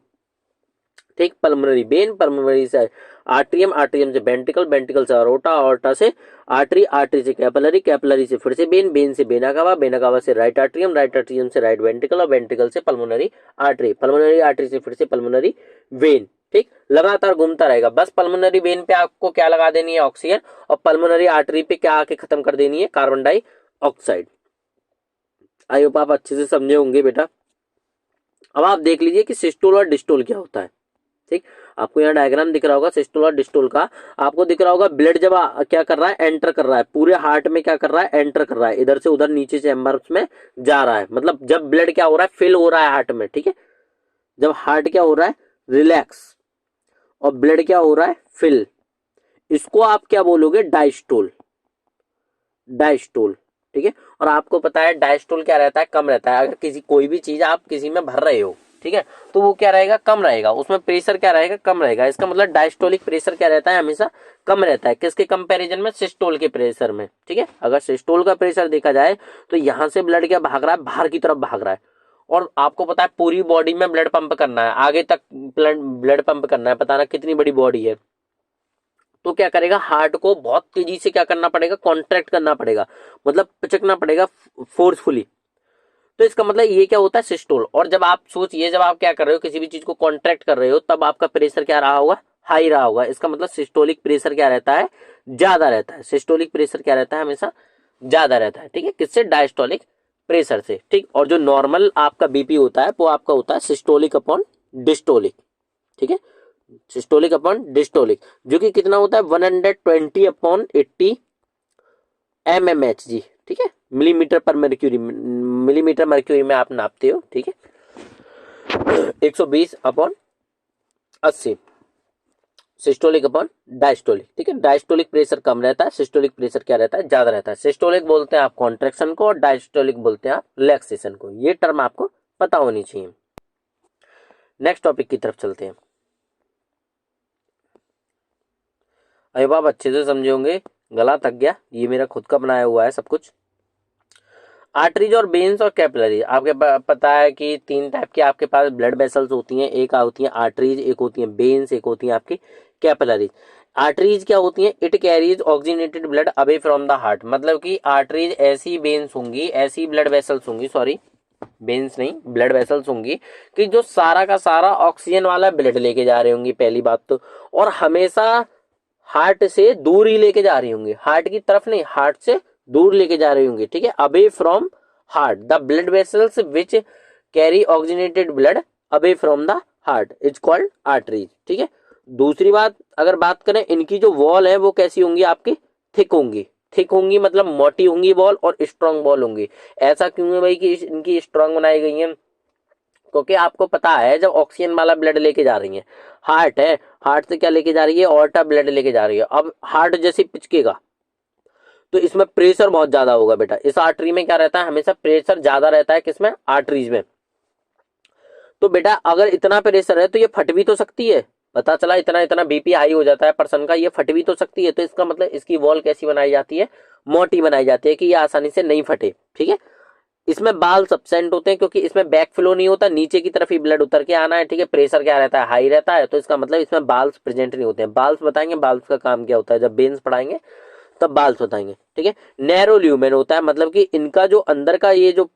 ठीक, पल्मोनरी वेन, पल्मोनरी से आर्ट्रियम, आर्ट्रियम से वेंट्रिकल, वेंट्रिकल से अरोटा, अरोटा से आर्टरी, आर्टरी से कैपिलरी, कैपिलरी से फिर से वेन, वेन से वेना कावा, वेना कावा से राइट आर्ट्रियम, राइट आर्ट्रियम से राइट वेंट्रिकल, और वेंट्रिकल से पल्मोनरी आर्टरी, पल्मोनरी आर्टरी से फिर से पल्मोनरी वेन। ठीक, लगातार घूमता रहेगा। बस पल्मोनरी वेन पे आपको क्या लगा देनी है, ऑक्सीजन, और पल्मोनरी आर्टरी पे क्या आके खत्म कर देनी है, कार्बन डाइऑक्साइड। आई होप आप अच्छे से समझे होंगे बेटा। अब आप देख लीजिए कि सिस्टोल और डिस्टोल क्या होता है। ठीक, आपको यहाँ डायग्राम दिख रहा होगा सिस्टोल और डिस्टोल का, आपको दिख रहा होगा ब्लड जब क्या कर रहा है, एंटर कर रहा है पूरे हार्ट में, क्या कर रहा है, एंटर कर रहा है, इधर से उधर नीचे चैम्बर्स में जा रहा है। मतलब जब ब्लड क्या हो रहा है, फिल हो रहा है हार्ट में। ठीक है, जब हार्ट क्या हो रहा है, रिलैक्स, और ब्लड क्या हो रहा है, फिल, इसको आप क्या बोलोगे, डायस्टोल, डायस्टोल। ठीक है, और आपको पता है डायस्टोल क्या रहता है, कम रहता है। अगर किसी कोई भी चीज आप किसी में भर रहे हो, ठीक है, तो वो क्या रहेगा, कम रहेगा, उसमें प्रेशर क्या रहेगा, कम रहेगा। इसका मतलब डायस्टोलिक प्रेशर क्या रहता है, हमेशा कम रहता है। किसके कंपैरिजन में, सिस्टोल के प्रेशर में। ठीक है, अगर सिस्टोल का प्रेशर देखा जाए तो यहां से ब्लड क्या भाग रहा है, बाहर की तरफ भाग रहा है, और आपको पता है पूरी बॉडी में ब्लड पंप करना है, आगे तक ब्लड पंप करना है, पता ना कितनी बड़ी बॉडी है। तो क्या करेगा, हार्ट को बहुत तेजी से क्या करना पड़ेगा, कॉन्ट्रैक्ट करना पड़ेगा, मतलब पिचकना पड़ेगा फोर्सफुली। तो इसका मतलब ये क्या होता है, सिस्टोल। और जब आप सोचिए, जब आप क्या कर रहे हो, किसी भी चीज को कॉन्ट्रैक्ट कर रहे हो, तब आपका प्रेशर क्या रहा होगा, हाई रहा होगा। इसका मतलब सिस्टोलिक प्रेशर क्या रहता है, ज्यादा रहता है। सिस्टोलिक प्रेशर क्या रहता है, हमेशा ज्यादा रहता है। ठीक है, किससे, डायस्टोलिक प्रेशर से। ठीक, और जो नॉर्मल आपका बीपी होता है वो आपका होता है सिस्टोलिक अपॉन डिस्टोलिक। ठीक है, सिस्टोलिक अपॉन डिस्टोलिक, जो कि कितना होता है, 120 अपॉन 80 mmHg। ठीक है, मिलीमीटर पर मर्क्यूरी, मिलीमीटर मर्क्यूरी में आप नापते हो। ठीक है, 120 अपॉन 80 सिस्टोलिक अपॉन डायस्टोलिक। ठीक है, डायस्टोलिक प्रेशर कम रहता है, सिस्टोलिक प्रेशर क्या रहता है, ज्यादा रहता है। सिस्टोलिक बोलते हैं आप कॉन्ट्रैक्शन को, और डायस्टोलिक बोलते हैं आप रिलैक्सेशन को। ये टर्म आपको पता होनी चाहिए। नेक्स्ट टॉपिक की तरफ चलते हैं। अब आप अच्छे से समझे होंगे, गला थक गया, ये मेरा खुद का बनाया हुआ है सब कुछ। आर्टरीज और वेन्स और कैपिलरी, आपके पता है कि तीन टाइप की आपके पास ब्लड वेसल्स होती हैं। एक होती है आर्टरीज, एक होती है वेन्स, एक होती है आपकी कैपिलरीज। आर्टरीज क्या होती हैं, it carries oxygenated blood away from the heart. मतलब कि आर्टरीज ऐसी वेन्स होंगी, ऐसी ब्लड वेसल्स होंगी, सॉरी वेन्स नहीं, ब्लड वेसल्स होंगी, कि जो सारा का सारा ऑक्सीजन वाला ब्लड लेके जा रहे होंगी, पहली बात तो। और हमेशा हार्ट से दूर ही लेके जा रही होंगी, हार्ट की तरफ नहीं, हार्ट से दूर लेके जा रही होंगी। ठीक है, away from heart, the blood vessels which carry oxygenated blood away from the heart is called arteries. ठीक है, दूसरी बात अगर बात करें, इनकी जो वॉल है वो कैसी होंगी, आपकी थिक होंगी। थिक होंगी मतलब मोटी होंगी वॉल, और स्ट्रांग वॉल होंगी। ऐसा क्यों है भाई कि इनकी स्ट्रांग बनाई गई है, क्योंकि आपको पता है जब ऑक्सीजन वाला ब्लड लेके जा रही है, हार्ट है, हार्ट से क्या लेके जा रही है, ऑर्टा ब्लड लेके जा रही है। अब हार्ट जैसे पिचकेगा तो इसमें प्रेशर बहुत ज्यादा होगा बेटा। इस आर्टरी में क्या रहता है, हमेशा प्रेशर ज्यादा रहता है, किसमें, आर्टरीज में। तो बेटा अगर इतना प्रेशर है तो ये फट भी तो सकती है। पता चला इतना इतना बीपी हाई हो जाता है पर्सन का, ये फट भी तो सकती है। तो इसका मतलब इसकी वॉल कैसी बनाई जाती है, मोटी बनाई जाती है, कि ये आसानी से नहीं फटे। ठीक है, इसमें बाल एब्सेंट होते हैं, क्योंकि इसमें बैक फ्लो नहीं होता, नीचे की तरफ ही ब्लड उतर के आना है। ठीक है, प्रेशर क्या रहता है, हाई रहता है, तो इसका मतलब इसमें बाल्स प्रेजेंट नहीं होते हैं। बाल्स बताएंगे, बाल्स का काम क्या होता है जब वेन्स पढ़ाएंगे तब बाल्स बताएंगे। ठीक है, नैरो ल्यूमेन होता है, मतलब कि इनका जो अंदर का ये जो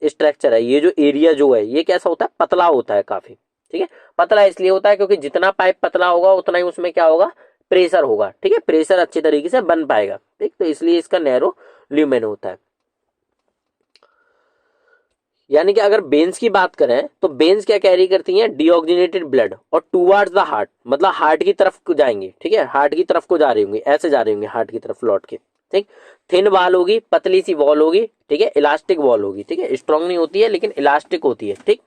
स्ट्रक्चर है, ये जो एरिया जो है, ये कैसा होता है, पतला होता है काफी। ठीक है, पतला इसलिए होता है क्योंकि जितना पाइप पतला होगा उतना ही उसमें क्या होगा, प्रेशर होगा। ठीक है, प्रेशर अच्छे तरीके से बन पाएगा। ठीक, तो इसलिए इसका नैरो ल्यूमेन होता है। यानी कि अगर बेन्स की बात करें तो बेन्स क्या कैरी करती हैं, डीऑक्सीजनेटेड ब्लड और टूवर्ड्स द हार्ट, मतलब हार्ट की तरफ को जाएंगे। ठीक है, हार्ट की तरफ को जा रही होंगी, ऐसे जा रही होंगी हार्ट की तरफ लौट के। ठीक, थिन वॉल होगी, पतली सी वॉल होगी। ठीक है, इलास्टिक वॉल होगी। ठीक है, स्ट्रांग नहीं होती है लेकिन इलास्टिक होती है। ठीक,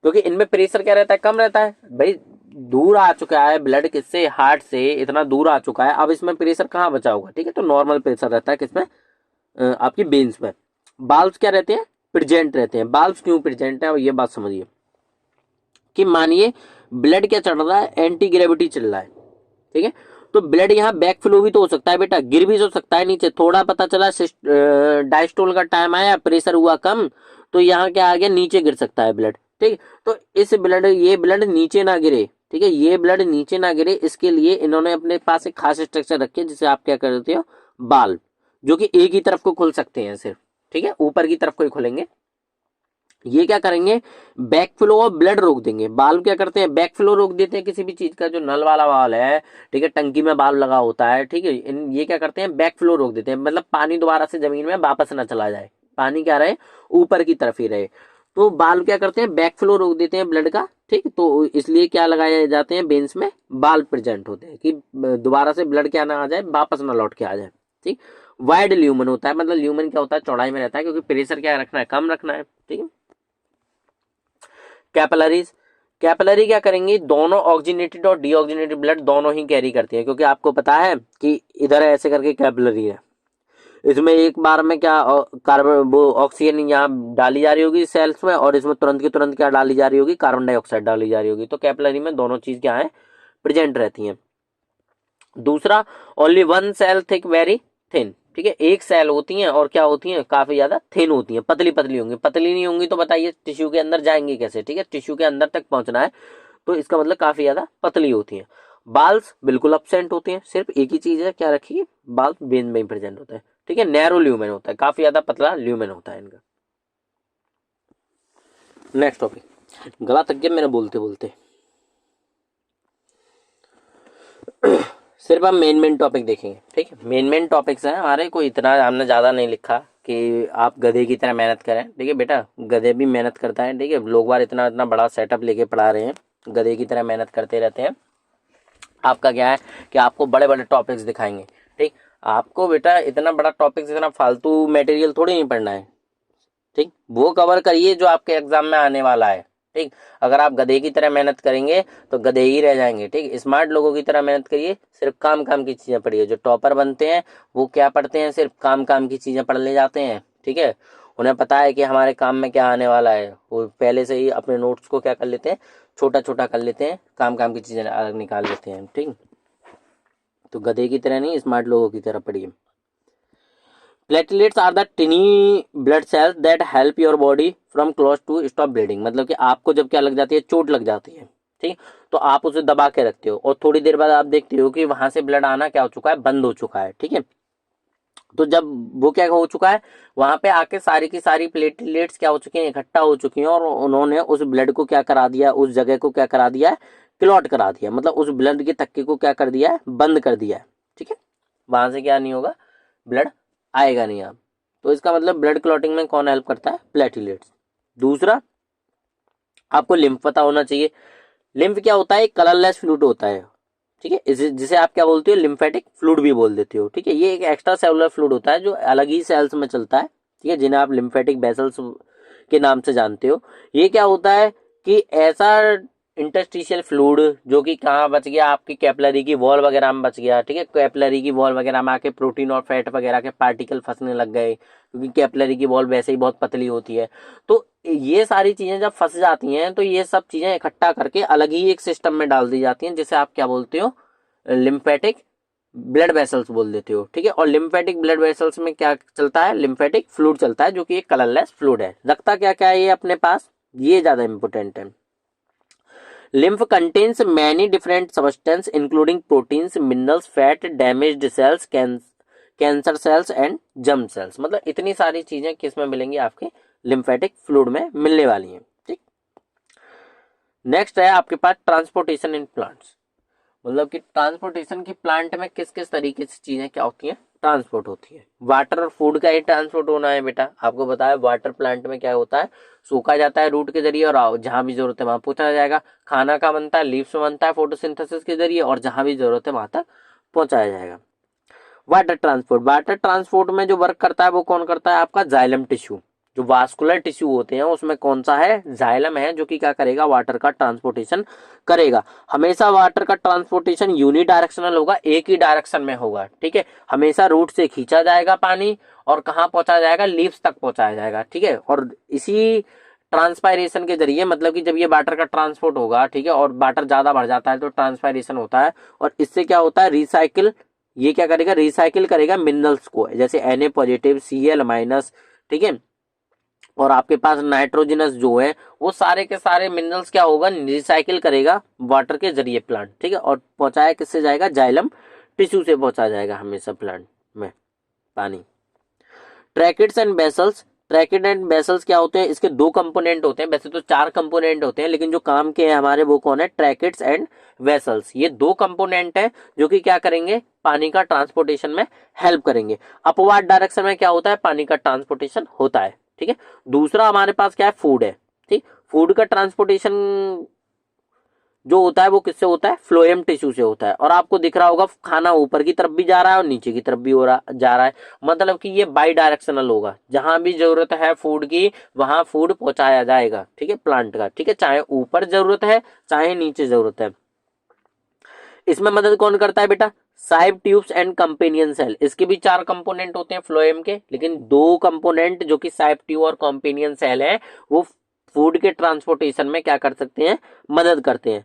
क्योंकि इनमें प्रेशर क्या रहता है, कम रहता है भाई। दूर आ चुका है ब्लड किससे, हार्ट से, इतना दूर आ चुका है, अब इसमें प्रेशर कहाँ बचा होगा। ठीक है, तो नॉर्मल प्रेशर रहता है किसमें, आपकी बेन्स में। बाल्व्स क्या रहते हैं, प्रेजेंट रहते हैं। बाल्व्स क्यों प्रेजेंट है, और ये बात समझिए कि मानिए ब्लड क्या चढ़ रहा है, एंटी ग्रेविटी चल रहा है। ठीक है, तो ब्लड यहाँ बैक फ्लो भी तो हो सकता है बेटा, गिर भी तो सकता है नीचे। थोड़ा पता चला डायस्टोल का टाइम आया, प्रेशर हुआ कम, तो यहाँ क्या आ गया, नीचे गिर सकता है ब्लड। ठीक, तो इस ब्लड, ये ब्लड नीचे ना गिरे। ठीक है, ये ब्लड नीचे ना गिरे, इसके लिए इन्होंने अपने पास एक खास स्ट्रक्चर रखी है, जिसे आप क्या करते हो, बाल्व, जो कि एक ही तरफ को खुल सकते हैं सिर्फ। ठीक है, ऊपर की तरफ को ही खुलेंगे। ये क्या करेंगे, बैक फ्लो ऑफ ब्लड रोक देंगे। बाल्व क्या करते हैं, बैक फ्लो रोक देते हैं किसी भी चीज का, जो नल वाला वाल्व है। ठीक है, टंकी में बाल्व लगा होता है। ठीक है, ये क्या करते हैं, बैक फ्लो रोक देते हैं, मतलब पानी दोबारा से जमीन में वापस ना चला जाए, पानी क्या रहे, ऊपर की तरफ ही रहे। तो बाल्व क्या करते हैं, बैक फ्लो रोक देते हैं ब्लड का। ठीक, तो इसलिए क्या लगाए जाते हैं, वेन्स में बाल्व प्रेजेंट होते हैं कि दोबारा से ब्लड क्या ना आ जाए, वापस ना लौट के आ जाए। ठीक, वाइड ल्यूमन होता है, मतलब ल्यूमन क्या होता है, चौड़ाई में रहता है, क्योंकि प्रेशर क्या रखना है, कम रखना है। ठीक है, कैपिलरीज, कैपिलरी क्या करेंगी, दोनों ऑक्सीजनेटेड और डीऑक्सीजनेटेड ब्लड दोनों ही कैरी करती है। क्योंकि आपको पता है कि इधर ऐसे करके कैपिलरी है, इसमें एक बार में क्या कार्बन, वो ऑक्सीजन यहाँ डाली जा रही होगी सेल्स में, और इसमें तुरंत की तुरंत क्या डाली जा रही होगी, कार्बन डाइऑक्साइड डाली जा रही होगी। तो कैपिलरी में दोनों चीज क्या है, प्रेजेंट रहती हैं। दूसरा, only one cell thick very thin. ठीक है, एक सेल होती हैं और क्या होती हैं, काफी ज्यादा थिन होती हैं, पतली पतली होंगी। पतली नहीं होंगी तो बताइए टिश्यू के अंदर जाएंगी कैसे। ठीक है, टिश्यू के अंदर तक पहुंचना है, तो इसका मतलब काफी ज्यादा पतली होती हैं। बाल्स बिल्कुल अब्सेंट होते हैं, सिर्फ एक ही चीज है, क्या रखिए, बाल्स वेन में ही प्रेजेंट होता है। ठीक है, नैरो ल्यूमेन होता है, काफी ज्यादा पतला ल्यूमेन होता है इनका। नेक्स्ट टॉपिक, गला थक गया मेरा बोलते बोलते। सिर्फ हम मेन टॉपिक देखेंगे। ठीक है, मेन टॉपिक्स हैं हमारे, कोई इतना हमने ज़्यादा नहीं लिखा कि आप गधे की तरह मेहनत करें। ठीक है बेटा, गधे भी मेहनत करता है। ठीक है, लोग बार इतना इतना बड़ा सेटअप लेके पढ़ा रहे हैं, गधे की तरह मेहनत करते रहते हैं। आपका क्या है कि आपको बड़े बड़े टॉपिक्स दिखाएंगे। ठीक, आपको बेटा इतना बड़ा टॉपिक्स, इतना फालतू मटेरियल थोड़ी नहीं पढ़ना है। ठीक, वो कवर करिए जो आपके एग्जाम में आने वाला है। ठीक, अगर आप गधे की तरह मेहनत करेंगे तो गधे ही रह जाएंगे। ठीक, स्मार्ट लोगों की तरह मेहनत करिए, सिर्फ काम काम की चीजें पढ़िए। जो टॉपर बनते हैं वो क्या पढ़ते हैं, सिर्फ काम काम की चीजें पढ़ ले जाते हैं। ठीक है, उन्हें पता है कि हमारे काम में क्या आने वाला है, वो पहले से ही अपने नोट्स को क्या कर लेते हैं, छोटा छोटा कर लेते हैं, काम काम की चीजें अलग निकाल लेते हैं। ठीक, तो गधे की तरह नहीं, स्मार्ट लोगों की तरह पढ़िए। Platelets are the tiny blood cells that help your body from close to stop bleeding. मतलब कि आपको जब क्या लग जाती है, चोट लग जाती है, ठीक, तो आप उसे दबा के रखते हो और थोड़ी देर बाद आप देखते हो कि वहां से ब्लड आना क्या हो चुका है, बंद हो चुका है। ठीक है, तो जब वो क्या हो चुका है, वहां पे आके सारी की सारी प्लेटलेट्स क्या हो चुकी हैं, इकट्ठा हो चुकी हैं, और उन्होंने उस ब्लड को क्या करा दिया, उस जगह को क्या करा दिया है, क्लॉट करा दिया। मतलब उस ब्लड के थक्के को क्या कर दिया है, बंद कर दिया है। ठीक है, वहां से क्या नहीं होगा, ब्लड आएगा नहीं आप। तो इसका मतलब ब्लड क्लॉटिंग में कौन हेल्प करता है, प्लेटलेट्स। दूसरा, आपको लिम्फ पता होना चाहिए। लिम्फ क्या होता है, कलरलेस फ्लूइड होता है। ठीक है, जिसे आप क्या बोलते हो, लिम्फेटिक फ्लूइड भी बोल देते हो। ठीक है, ये एक एक्स्ट्रा सेलुलर फ्लूइड होता है जो अलग ही सेल्स में चलता है। ठीक है, जिन्हें आप लिम्फेटिक वेसल्स के नाम से जानते हो। ये क्या होता है कि ऐसा इंटरस्टिशियल फ्लूइड जो कि कहाँ बच गया, आपकी कैपिलरी की वॉल वगैरह में बच गया। ठीक है, कैपिलरी की वॉल वगैरह में आके प्रोटीन और फैट वगैरह के पार्टिकल फंसने लग गए, क्योंकि कैपिलरी की वॉल वैसे ही बहुत पतली होती है। तो ये सारी चीजें जब फंस जाती हैं, तो ये सब चीजें इकट्ठा करके अलग ही एक सिस्टम में डाल दी जाती हैं, जिसे आप क्या बोलते हो, लिम्फेटिक ब्लड वेसल्स बोल देते हो। ठीक है, और लिम्फेटिक ब्लड वेसल्स में क्या चलता है, लिम्फेटिक फ्लूइड चलता है, जो कि एक कलरलेस फ्लूइड है। रखता क्या क्या है ये अपने पास, ये ज्यादा इंपॉर्टेंट है। Lymph contains many different substance including proteins, minerals, fat, damaged cells, cancer cells and germ cells. मतलब इतनी सारी चीजें किसमें मिलेंगी, आपके लिम्फेटिक फ्लूइड में मिलने वाली हैं। ठीक, नेक्स्ट है आपके पास ट्रांसपोर्टेशन इन प्लांट्स। मतलब कि ट्रांसपोर्टेशन की प्लांट में किस किस तरीके से चीजें क्या होती हैं, ट्रांसपोर्ट होती है। वाटर और फूड का ही ट्रांसपोर्ट होना है बेटा, आपको बताया वाटर प्लांट में क्या होता है, सूखा जाता है रूट के जरिए और जहां भी जरूरत है वहां पहुंचाया जाएगा। खाना का बनता है, लीव्स में बनता है फोटोसिंथेसिस के जरिए और जहां भी जरूरत है वहां तक पहुंचाया जाएगा। वाटर ट्रांसपोर्ट में जो वर्क करता है वो कौन करता है, आपका जाइलम टिश्यू। जो वास्कुलर टिश्यू होते हैं उसमें कौन सा है, जाइलम है, जो कि क्या करेगा, वाटर का ट्रांसपोर्टेशन करेगा। हमेशा वाटर का ट्रांसपोर्टेशन यूनि डायरेक्शनल होगा, एक ही डायरेक्शन में होगा। ठीक है, हमेशा रूट से खींचा जाएगा पानी और कहाँ पहुंचाया जाएगा, लीव्स तक पहुंचाया जाएगा। ठीक है, और इसी ट्रांसपायरेशन के जरिए, मतलब कि जब ये वाटर का ट्रांसपोर्ट होगा, ठीक है, और वाटर ज्यादा बढ़ जाता है तो ट्रांसपायरेशन होता है और इससे क्या होता है, रिसाइकिल, ये क्या करेगा, रिसाइकिल करेगा मिनरल्स को, जैसे Na पॉजिटिव, Cl माइनस। ठीक है, और आपके पास नाइट्रोजनस जो है वो सारे के सारे मिनरल्स क्या होगा, रिसाइकिल करेगा वाटर के जरिए प्लांट। ठीक है, और पहुंचाया किससे जाएगा, जाइलम टिश्यू से पहुंचाया जाएगा हमेशा प्लांट में पानी। Tracheids and vessels, tracheid and vessels क्या होते हैं, इसके दो कंपोनेंट होते हैं, वैसे तो चार कंपोनेंट होते हैं लेकिन जो काम के हैं हमारे वो कौन है, ट्रैकिड्स एंड वेसल्स। ये दो कंपोनेंट है जो कि क्या करेंगे, पानी का ट्रांसपोर्टेशन में हेल्प करेंगे। अपवार्ड डायरेक्शन में क्या होता है, पानी का ट्रांसपोर्टेशन होता है। ठीक है, दूसरा हमारे पास क्या है, फूड है। ठीक, फूड का ट्रांसपोर्टेशन जो होता है वो किससे होता है, फ्लोएम टिश्यू से होता है। और आपको दिख रहा होगा खाना ऊपर की तरफ भी जा रहा है और नीचे की तरफ भी हो रहा जा रहा है, मतलब कि ये बाई डायरेक्शनल होगा, जहां भी जरूरत है फूड की वहां फूड पहुंचाया जाएगा। ठीक है, प्लांट का। ठीक है, चाहे ऊपर जरूरत है चाहे नीचे जरूरत है। इसमें मदद कौन करता है बेटा, साइब ट्यूब्स एंड कंपेनियन सेल। इसके भी चार कंपोनेंट होते हैं फ्लोएम के, लेकिन दो कंपोनेंट जो कि साइब ट्यूब और कंपेनियन सेल है वो फूड के ट्रांसपोर्टेशन में क्या कर सकते हैं, मदद करते हैं।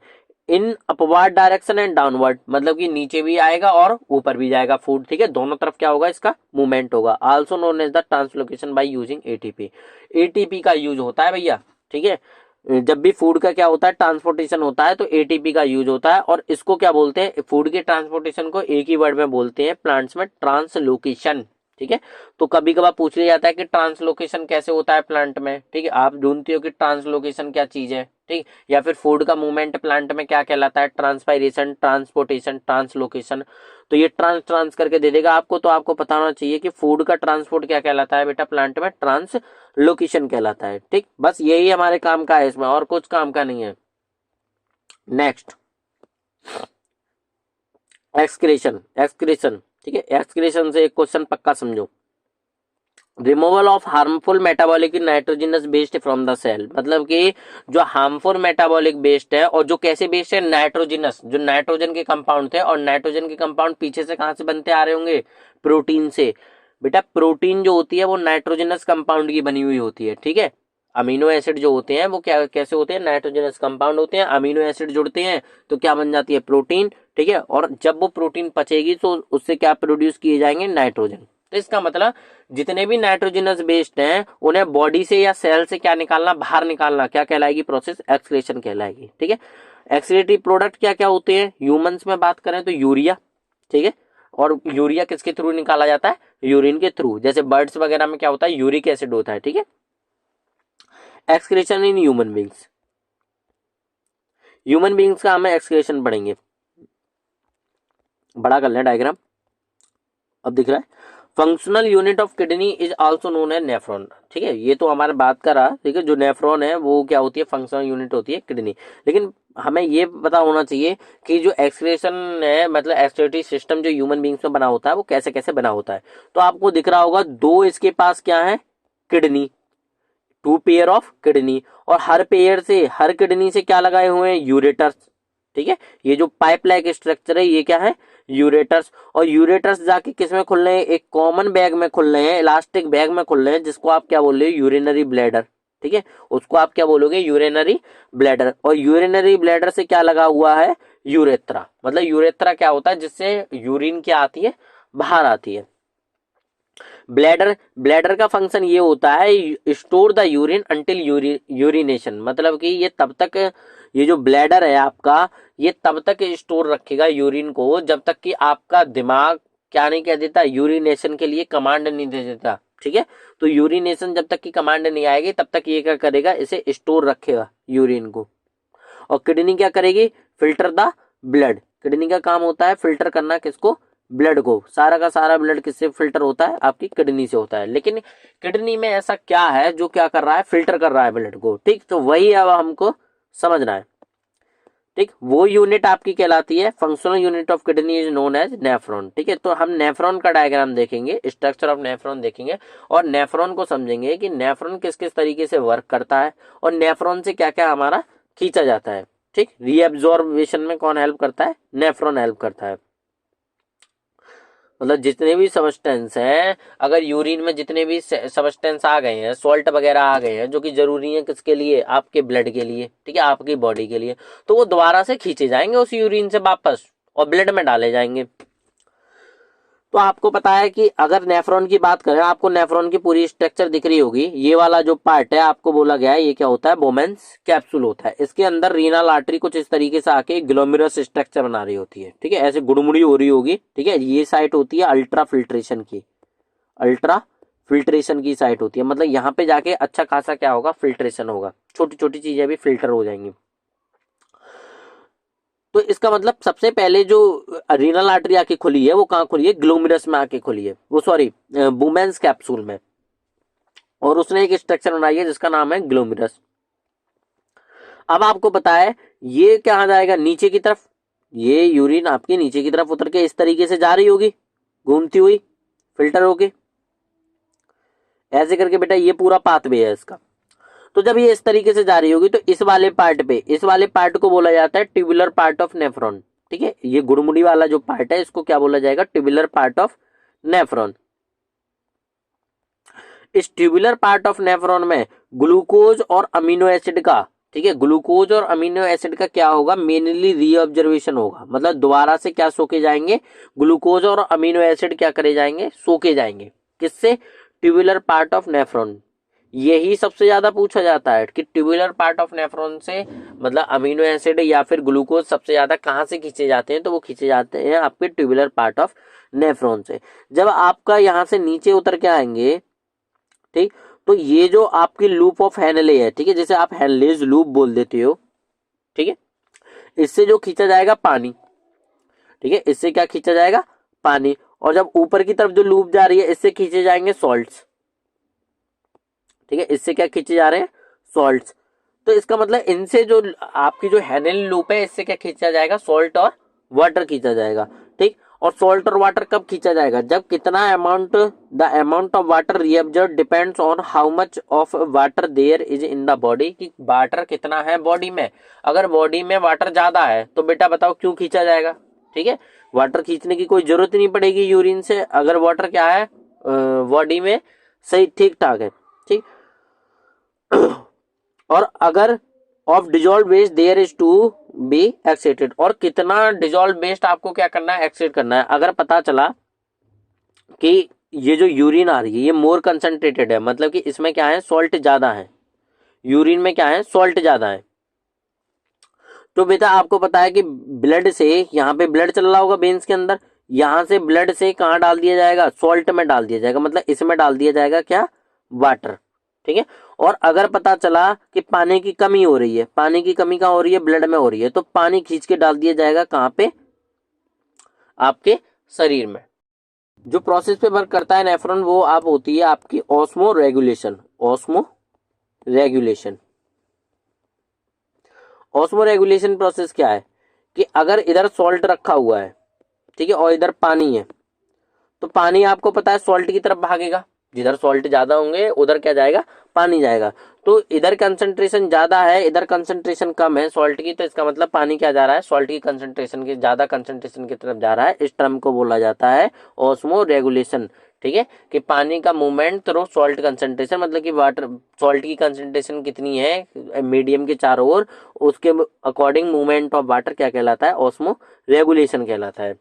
इन अपवार्ड डायरेक्शन एंड डाउनवर्ड, मतलब कि नीचे भी आएगा और ऊपर भी जाएगा फूड। ठीक है, दोनों तरफ क्या होगा, इसका मूवमेंट होगा। Also known as the translocation by using ATP. ATP का यूज होता है भैया। ठीक है, जब भी फूड का क्या होता है, ट्रांसपोर्टेशन होता है तो एटीपी का यूज होता है और इसको क्या बोलते हैं, फूड के ट्रांसपोर्टेशन को एक ही वर्ड में बोलते हैं प्लांट्स में, ट्रांसलोकेशन। ठीक है, तो कभी कभार पूछ लिया जाता है कि ट्रांसलोकेशन कैसे होता है प्लांट में। ठीक है, आप ढूंढते हो कि ट्रांसलोकेशन क्या चीज है। ठीक, या फिर फूड का मूवमेंट प्लांट में क्या कहलाता है, ट्रांसपायरेशन, ट्रांसपोर्टेशन, ट्रांसलोकेशन। तो ये ट्रांस ट्रांस करके दे देगा आपको, तो आपको पता होना चाहिए कि फूड का ट्रांसपोर्ट क्या कहलाता है बेटा, प्लांट में ट्रांसलोकेशन कहलाता है। ठीक, बस यही हमारे काम का है, इसमें और कुछ काम का नहीं है। Next, excretion. एक्सक्रीशन, ठीक है, एक्सक्रीशन से एक क्वेश्चन पक्का समझो। Removal of harmful metabolic nitrogenous waste from the cell, मतलब कि जो हार्मफुल मेटाबॉलिक वेस्ट है और जो कैसे वेस्ट है, नाइट्रोजनस, जो नाइट्रोजन के कंपाउंड थे, और नाइट्रोजन के कंपाउंड पीछे से कहां से बनते आ रहे होंगे, प्रोटीन से। बेटा प्रोटीन जो होती है वो नाइट्रोजनस कंपाउंड की बनी हुई होती है। ठीक है, अमीनो एसिड जो होते हैं वो क्या कैसे होते हैं, नाइट्रोजनस कंपाउंड होते हैं। अमीनो एसिड जुड़ते हैं तो क्या बन जाती है, प्रोटीन। ठीक है, और जब वो प्रोटीन पचेगी तो उससे क्या प्रोड्यूस किए जाएंगे, नाइट्रोजन। तो इसका मतलब जितने भी नाइट्रोजनस वेस्ट हैं उन्हें बॉडी से या सेल से क्या निकालना, बाहर निकालना, क्या कहलाएगी प्रोसेस, एक्सक्रीशन कहलाएगी। ठीक है, एक्सक्रीटरी प्रोडक्ट क्या क्या होते हैं, ह्यूमंस में बात करें तो यूरिया। ठीक है, और यूरिया किसके थ्रू निकाला जाता है, यूरिन के थ्रू। जैसे बर्ड्स वगैरह में क्या होता है, यूरिक एसिड होता है। ठीक है, excretion in human beings, human beings का हमें एक्सक्रीशन पढ़ेंगे। बड़ा कर लें डायग्राम, अब दिख रहा है। Functional unit of kidney is also known है नेफ्रॉन। ठीक है, ये तो हमारे बात का रहा। ठीक है, जो नेफ्रॉन है वो क्या होती है, फंक्शनल यूनिट होती है किडनी। लेकिन हमें ये पता होना चाहिए कि जो एक्सक्रीशन है, मतलब एक्सक्रीटरी सिस्टम जो ह्यूमन बींग्स में बना होता है वो कैसे कैसे बना होता है। तो आपको दिख रहा होगा दो इसके पास क्या है, kidney, two pair of kidney, और हर पेयर से, हर किडनी से क्या लगाए हुए हैं, यूरेटर्स। ठीक है, ये जो पाइप लाइक स्ट्रक्चर है ये क्या है, यूरेटर्स। और यूरेटर्स जाके किस में खुल रहे हैं, एक कॉमन बैग में खुल रहे हैं, इलास्टिक बैग में खुल रहे हैं, जिसको आप क्या बोल रहे हो, यूरिनरी ब्लैडर। ठीक है, उसको आप क्या बोलोगे, यूरिनरी ब्लैडर। और यूरिनरी ब्लैडर से क्या लगा हुआ है, यूरेथ्रा। मतलब यूरेथ्रा क्या होता है, जिससे यूरिन क्या आती है, बाहर आती है। ब्लैडर ब्लैडर का फंक्शन ये होता है store the urine until urination, मतलब कि ये तब तक, ये जो ब्लैडर है आपका, ये तब तक स्टोर रखेगा यूरिन को जब तक कि आपका दिमाग क्या नहीं कह देता, यूरिनेशन के लिए कमांड नहीं दे देता। ठीक है, तो यूरिनेशन जब तक की कमांड नहीं आएगी तब तक ये क्या करेगा, इसे स्टोर रखेगा यूरिन को। और किडनी क्या करेगी, फिल्टर द ब्लड। किडनी का काम होता है फिल्टर करना, किसको, ब्लड को। सारा का सारा ब्लड किससे फिल्टर होता है, आपकी किडनी से होता है। लेकिन किडनी में ऐसा क्या है जो क्या कर रहा है, फिल्टर कर रहा है ब्लड को। ठीक, तो वही अब हमको समझना है। ठीक, वो यूनिट आपकी कहलाती है, functional unit of kidney is known as nephron. ठीक है, तो हम नेफ्रॉन का डायग्राम देखेंगे, स्ट्रक्चर ऑफ नेफ्रॉन देखेंगे और नेफ्रॉन को समझेंगे कि नेफ्रॉन किस किस तरीके से वर्क करता है और नेफ्रॉन से क्या क्या हमारा खींचा जाता है। ठीक, रीअब्जॉर्बेशन में कौन हेल्प करता है, नेफ्रॉन हेल्प करता है। मतलब जितने भी सबस्टेंस हैं, अगर यूरिन में जितने भी सबस्टेंस आ गए हैं, सॉल्ट वगैरह आ गए हैं जो कि जरूरी है किसके लिए, आपके ब्लड के लिए, ठीक है, आपकी बॉडी के लिए, तो वो दोबारा से खींचे जाएंगे उस यूरिन से वापस और ब्लड में डाले जाएंगे। तो आपको पता है कि अगर नेफ्रॉन की बात करें, आपको नेफ्रॉन की पूरी स्ट्रक्चर दिख रही होगी। ये वाला जो पार्ट है आपको बोला गया है, ये क्या होता है, बोमेंस कैप्सूल होता है। इसके अंदर रीनल आर्टरी कुछ इस तरीके से आके ग्लोमेरुलस स्ट्रक्चर बना रही होती है। ठीक है, ऐसे गुड़मुड़ी हो रही होगी। ठीक है, ये साइट होती है अल्ट्रा फिल्ट्रेशन की, अल्ट्रा फिल्ट्रेशन की साइट होती है। मतलब यहाँ पे जाके अच्छा खासा क्या होगा, फिल्ट्रेशन होगा, छोटी छोटी चीजें भी फिल्टर हो जाएंगी। तो इसका मतलब सबसे पहले जो रीनल आर्टरी आके खुली है वो कहाँ खुली है, ग्लोमेरुलस में आके खुली है, वो सॉरी बुमेन्स कैप्सूल में। और उसने एक स्ट्रक्चर बनाई है जिसका नाम है ग्लोमेरुलस। अब आपको पता है ये कहाँ जाएगा, नीचे की तरफ। ये यूरिन आपकी नीचे की तरफ उतर के इस तरीके से जा रही होगी, घूमती हुई, फिल्टर होके, ऐसे करके बेटा ये पूरा पाथवे है इसका। तो जब ये इस तरीके से जा रही होगी तो इस वाले पार्ट पे, इस वाले पार्ट को बोला जाता है ट्यूबुलर पार्ट ऑफ नेफ्रॉन। ठीक है, ये गुड़मुड़ी वाला जो पार्ट है इसको क्या बोला जाएगा, ट्यूबुलर पार्ट ऑफ नेफ्रॉन। इस ट्यूबुलर पार्ट ऑफ नेफ्रॉन में ग्लूकोज और अमीनो एसिड का, ठीक है, ग्लूकोज और अमीनो एसिड का क्या होगा, मेनली रीअब्जर्वेशन होगा। मतलब दोबारा से क्या सोके जाएंगे, ग्लूकोज और अमीनो एसिड क्या करे जाएंगे, सोके जाएंगे। किससे, ट्यूबुलर पार्ट ऑफ नेफ्रॉन। यही सबसे ज्यादा पूछा जाता है कि ट्यूबुलर पार्ट ऑफ नेफ्रॉन से मतलब अमीनो एसिड या फिर ग्लूकोज सबसे ज्यादा कहाँ से खींचे जाते हैं, तो वो खींचे जाते हैं आपके ट्यूबुलर पार्ट ऑफ नेफ्रॉन से। जब आपका यहाँ से नीचे उतर के आएंगे, ठीक, तो ये जो आपकी लूप ऑफ हेनले है, ठीक है, जैसे आप हेनलेज लूप बोल देते हो, ठीक है, इससे जो खींचा जाएगा पानी, ठीक है, इससे क्या खींचा जाएगा, पानी। और जब ऊपर की तरफ जो लूप जा रही है इससे खींचे जाएंगे सॉल्ट्स। ठीक है, इससे क्या खींचे जा रहे हैं, सॉल्ट्स। तो इसका मतलब इनसे जो आपकी जो हेनल लूप है इससे क्या खींचा जाएगा, सॉल्ट और वाटर खींचा जाएगा। ठीक, और सॉल्ट और वाटर कब खींचा जाएगा, जब कितना amount, the amount of water reabsorb depends on how much of water there is in the body, कि वाटर कितना है बॉडी में। अगर बॉडी में वाटर ज्यादा है तो बेटा बताओ क्यों खींचा जाएगा। ठीक है, वाटर खींचने की कोई जरूरत नहीं पड़ेगी यूरिन से, अगर वाटर क्या है बॉडी में सही ठीक ठाक है। ठीक, और अगर of dissolve waste there is to be excreted, और कितना डिजोल्व वेस्ट आपको क्या करना है, एक्सेट करना है। अगर पता चला कि ये जो यूरिन आ रही है ये मोर कंसंट्रेटेड है, मतलब कि इसमें क्या है, सॉल्ट ज्यादा है, यूरिन में क्या है, सॉल्ट ज्यादा है, तो बेटा आपको पता है कि ब्लड से, यहाँ पे ब्लड चल रहा होगा वेन्स के अंदर, यहां से ब्लड से कहाँ डाल दिया जाएगा, सॉल्ट में डाल दिया जाएगा, मतलब इसमें डाल दिया जाएगा क्या, वाटर। ठीक है, और अगर पता चला कि पानी की कमी हो रही है, पानी की कमी कहाँ हो रही है, ब्लड में हो रही है, तो पानी खींच के डाल दिया जाएगा कहाँ पे, आपके शरीर में। जो प्रोसेस पे वर्क करता है नेफ्रॉन वो आप होती है आपकी osmo regulation. Osmo regulation, osmo regulation process क्या है कि अगर इधर सॉल्ट रखा हुआ है, ठीक है, और इधर पानी है, तो पानी आपको पता है सॉल्ट की तरफ भागेगा, जिधर सॉल्ट ज्यादा होंगे उधर क्या जाएगा, पानी जाएगा। तो इधर कंसंट्रेशन ज्यादा है, इधर कंसंट्रेशन कम है सॉल्ट की, तो इसका मतलब पानी क्या जा रहा है, सॉल्ट की कंसंट्रेशन की, ज्यादा कंसंट्रेशन की तरफ जा रहा है। इस टर्म को बोला जाता है ऑस्मो रेगुलेशन। ठीक है, कि पानी का मूवमेंट थ्रू सॉल्ट कंसंट्रेशन, मतलब कि वाटर सॉल्ट की कंसंट्रेशन कितनी है मीडियम के चारों ओर, उसके अकॉर्डिंग मूवमेंट ऑफ वाटर क्या कहलाता है, ऑस्मो रेगुलेशन कहलाता है।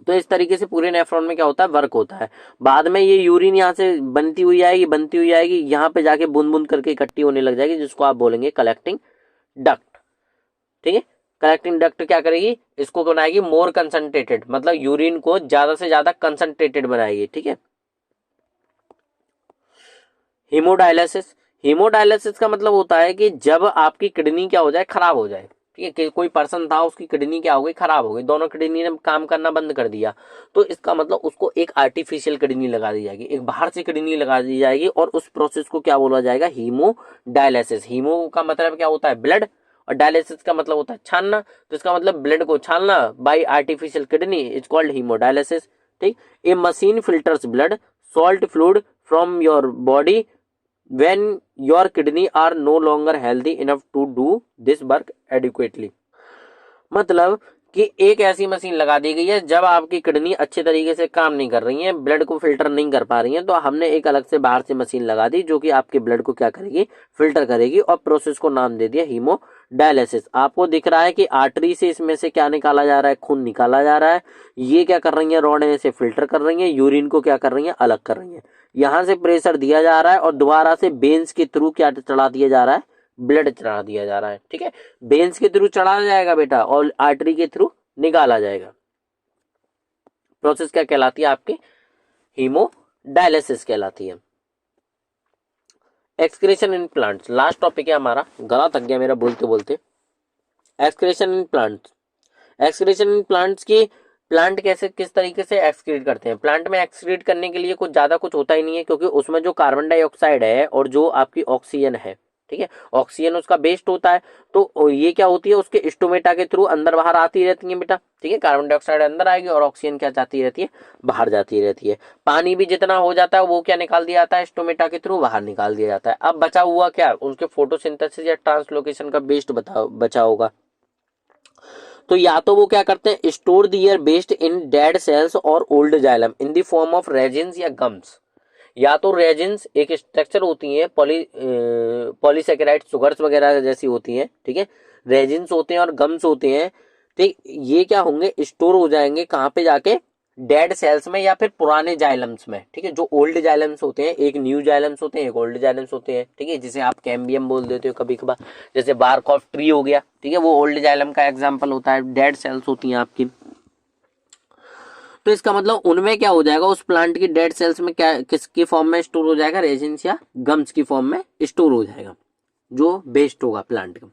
तो इस तरीके से पूरे नेफ्रॉन में क्या होता है, वर्क होता है। बाद में ये यूरिन यहाँ से बनती हुई आएगी, यहाँ पे जाके बूंद बूंद करके इकट्ठी होने लग जाएगी, जिसको आप बोलेंगे कलेक्टिंग डक्ट। ठीक है, कलेक्टिंग डक्ट क्या करेगी, इसको बनाएगी मोर कंसंट्रेटेड, मतलब यूरिन को ज्यादा से ज्यादा कंसंट्रेटेड बनाएगी। ठीक है, हीमोडायलिसिस, हीमोडायलिसिस का मतलब होता है कि जब आपकी किडनी क्या हो जाए, खराब हो जाए। ठीक है, कि कोई पर्सन था, उसकी किडनी क्या हो गई, खराब हो गई, दोनों किडनी ने काम करना बंद कर दिया, तो इसका मतलब उसको एक आर्टिफिशियल किडनी लगा दी जाएगी, एक बाहर से किडनी लगा दी जाएगी, और उस प्रोसेस को क्या बोला जाएगा, हीमोडायलिसिस। हीमो का मतलब क्या होता है, ब्लड, और डायलिसिस का मतलब होता है छानना, तो इसका मतलब ब्लड को छानना by artificial kidney is called haemodialysis. ठीक, a machine filters blood salt fluid from your body when your kidney are no longer healthy enough to do this work adequately। मतलब कि एक ऐसी मशीन लगा दी गई है जब आपकी किडनी अच्छे तरीके से काम नहीं कर रही है, ब्लड को फिल्टर नहीं कर पा रही है, तो हमने एक अलग से बाहर से मशीन लगा दी जो कि आपके ब्लड को क्या करेगी, फिल्टर करेगी, और प्रोसेस को नाम दे दिया हीमोडायलिसिस। आपको दिख रहा है कि आर्टरी से इसमें से क्या निकाला जा रहा है, खून निकाला जा रहा है, ये क्या कर रही है, रॉड से फिल्टर कर रही है, यूरिन को क्या कर रही है, अलग कर रही है। यहाँ से प्रेशर दिया जा रहा है और दोबारा से वेन्स के थ्रू क्या चढ़ा दिया जा रहा है, ब्लड चढ़ा दिया जा रहा है। ठीक है, वेन्स के थ्रू चढ़ा जाएगा बेटा, और आर्टरी के थ्रू निकाला जाएगा। प्रोसेस क्या कहलाती है आपकी, हीमोडायलिसिस कहलाती है। Excretion in plants, last topic है हमारा, गला थक गया मेरा बोलते बोलते। Excretion in plants, excretion in plants की, प्लांट कैसे किस तरीके से एक्सक्रीट करते हैं। प्लांट में एक्सक्रीट करने के लिए कुछ ज्यादा कुछ होता ही नहीं है, क्योंकि उसमें जो कार्बन डाइऑक्साइड है और जो आपकी ऑक्सीजन है, ठीक है, ऑक्सीजन उसका बेस्ट होता है, तो ये क्या होती है, उसके स्टोमेटा के थ्रू अंदर बाहर आती रहती है बेटा। ठीक है, कार्बन डाइऑक्साइड अंदर आएगी और ऑक्सीजन क्या जाती रहती है, बाहर जाती रहती है। पानी भी जितना हो जाता है वो क्या निकाल दिया जाता है, स्टोमेटा के थ्रू बाहर निकाल दिया जाता है। अब बचा हुआ क्या, उसके फोटोसिंथेसिस या ट्रांसलोकेशन का बेस्ट बचा होगा, तो या तो वो क्या करते हैं, store the air based in dead cells और old xylem in the form of resins या गम्स। या तो रेजिन्स एक स्ट्रक्चर होती है, पॉलीसेकेराइड सुगर्स वगैरह जैसी होती हैं। ठीक है, रेजिन्स होते हैं और गम्स होते हैं। ठीक, ये क्या होंगे, स्टोर हो जाएंगे कहाँ पे जाके, डेड सेल्स में या फिर पुराने जाइलम्स में। ठीक है, जो ओल्ड जाइलम्स होते हैं, एक न्यू जाइलम्स होते हैं, एक ओल्ड जाइलम्स होते हैं। ठीक है, जिसे आप कैम्बियम बोल देते हो कभी कभार, जैसे बार्क ऑफ ट्री हो गया। ठीक है, वो ओल्ड जाइलम का एग्जांपल होता है, डेड सेल्स होती हैं आपकी। तो इसका मतलब उनमें क्या हो जाएगा, उस प्लांट की डेड सेल्स में क्या, किसकी फॉर्म में स्टोर हो जाएगा, रेजिन्स या गम्स की फॉर्म में स्टोर हो जाएगा, जो बेस्ट होगा प्लांट का।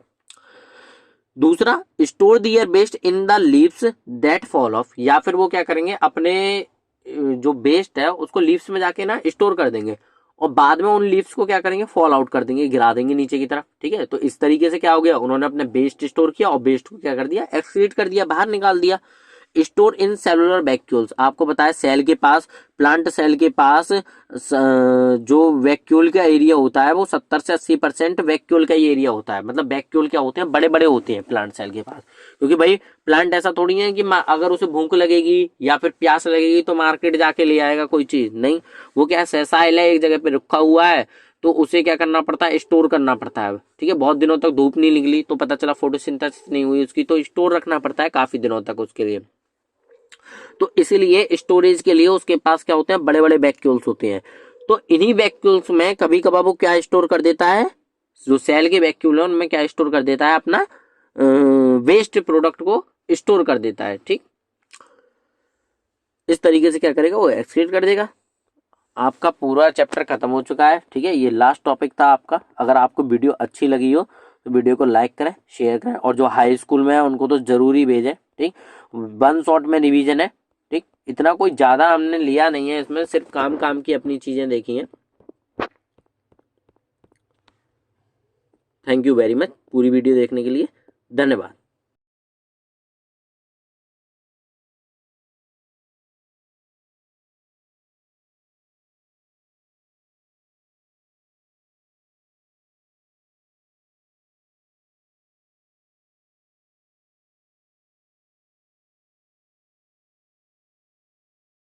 दूसरा, store the air best in the leaves that fall of, या फिर वो क्या करेंगे, अपने जो बेस्ट है उसको लीव्स में जाके ना स्टोर कर देंगे, और बाद में उन लीव्स को क्या करेंगे, फॉल आउट कर देंगे, गिरा देंगे नीचे की तरफ। ठीक है, तो इस तरीके से क्या हो गया, उन्होंने अपने बेस्ट स्टोर किया और बेस्ट को क्या कर दिया, एक्सक्रीट कर दिया, बाहर निकाल दिया। स्टोर इन सेलुलर वैक्यूल्स, आपको बताया सेल के पास, प्लांट सेल के पास जो वैक्यूल का एरिया होता है वो 70 से 80% वैक्यूल का ही एरिया होता है। मतलब वैक्यूल क्या होते हैं, बड़े बड़े होते हैं प्लांट सेल के पास, क्योंकि भाई प्लांट ऐसा थोड़ी है कि अगर उसे भूख लगेगी या फिर प्यास लगेगी तो मार्केट जाके ले आएगा कोई चीज, नहीं, वो क्या सहसाइल है, एक जगह पे रखा हुआ है, तो उसे क्या करना पड़ता है, स्टोर करना पड़ता है। ठीक है, बहुत दिनों तक धूप नहीं निकली तो पता चला फोटोसिंथेसिस नहीं हुई उसकी, तो स्टोर रखना पड़ता है काफी दिनों तक उसके लिए। तो इसीलिए स्टोरेज के लिए उसके पास क्या होते हैं, बड़े बड़े वैक्यूल्स होते हैं। तो इन्हीं वैक्यूल्स में कभी कभार वो क्या स्टोर कर देता है, जो सेल के वैक्यूल है उनमें क्या स्टोर कर देता है, अपना वेस्ट प्रोडक्ट को स्टोर कर देता है। ठीक, इस तरीके से क्या करेगा, वो एक्सक्रीट कर देगा। आपका पूरा चैप्टर खत्म हो चुका है। ठीक है, ये लास्ट टॉपिक था आपका। अगर आपको वीडियो अच्छी लगी हो तो वीडियो को लाइक करें, शेयर करें, और जो हाई स्कूल में है उनको तो जरूरी भेजें। ठीक, 1 शॉट में रिवीजन है। ठीक, इतना कोई ज्यादा हमने लिया नहीं है इसमें, सिर्फ काम की अपनी चीजें देखी हैं। थैंक यू वेरी मच पूरी वीडियो देखने के लिए, धन्यवाद।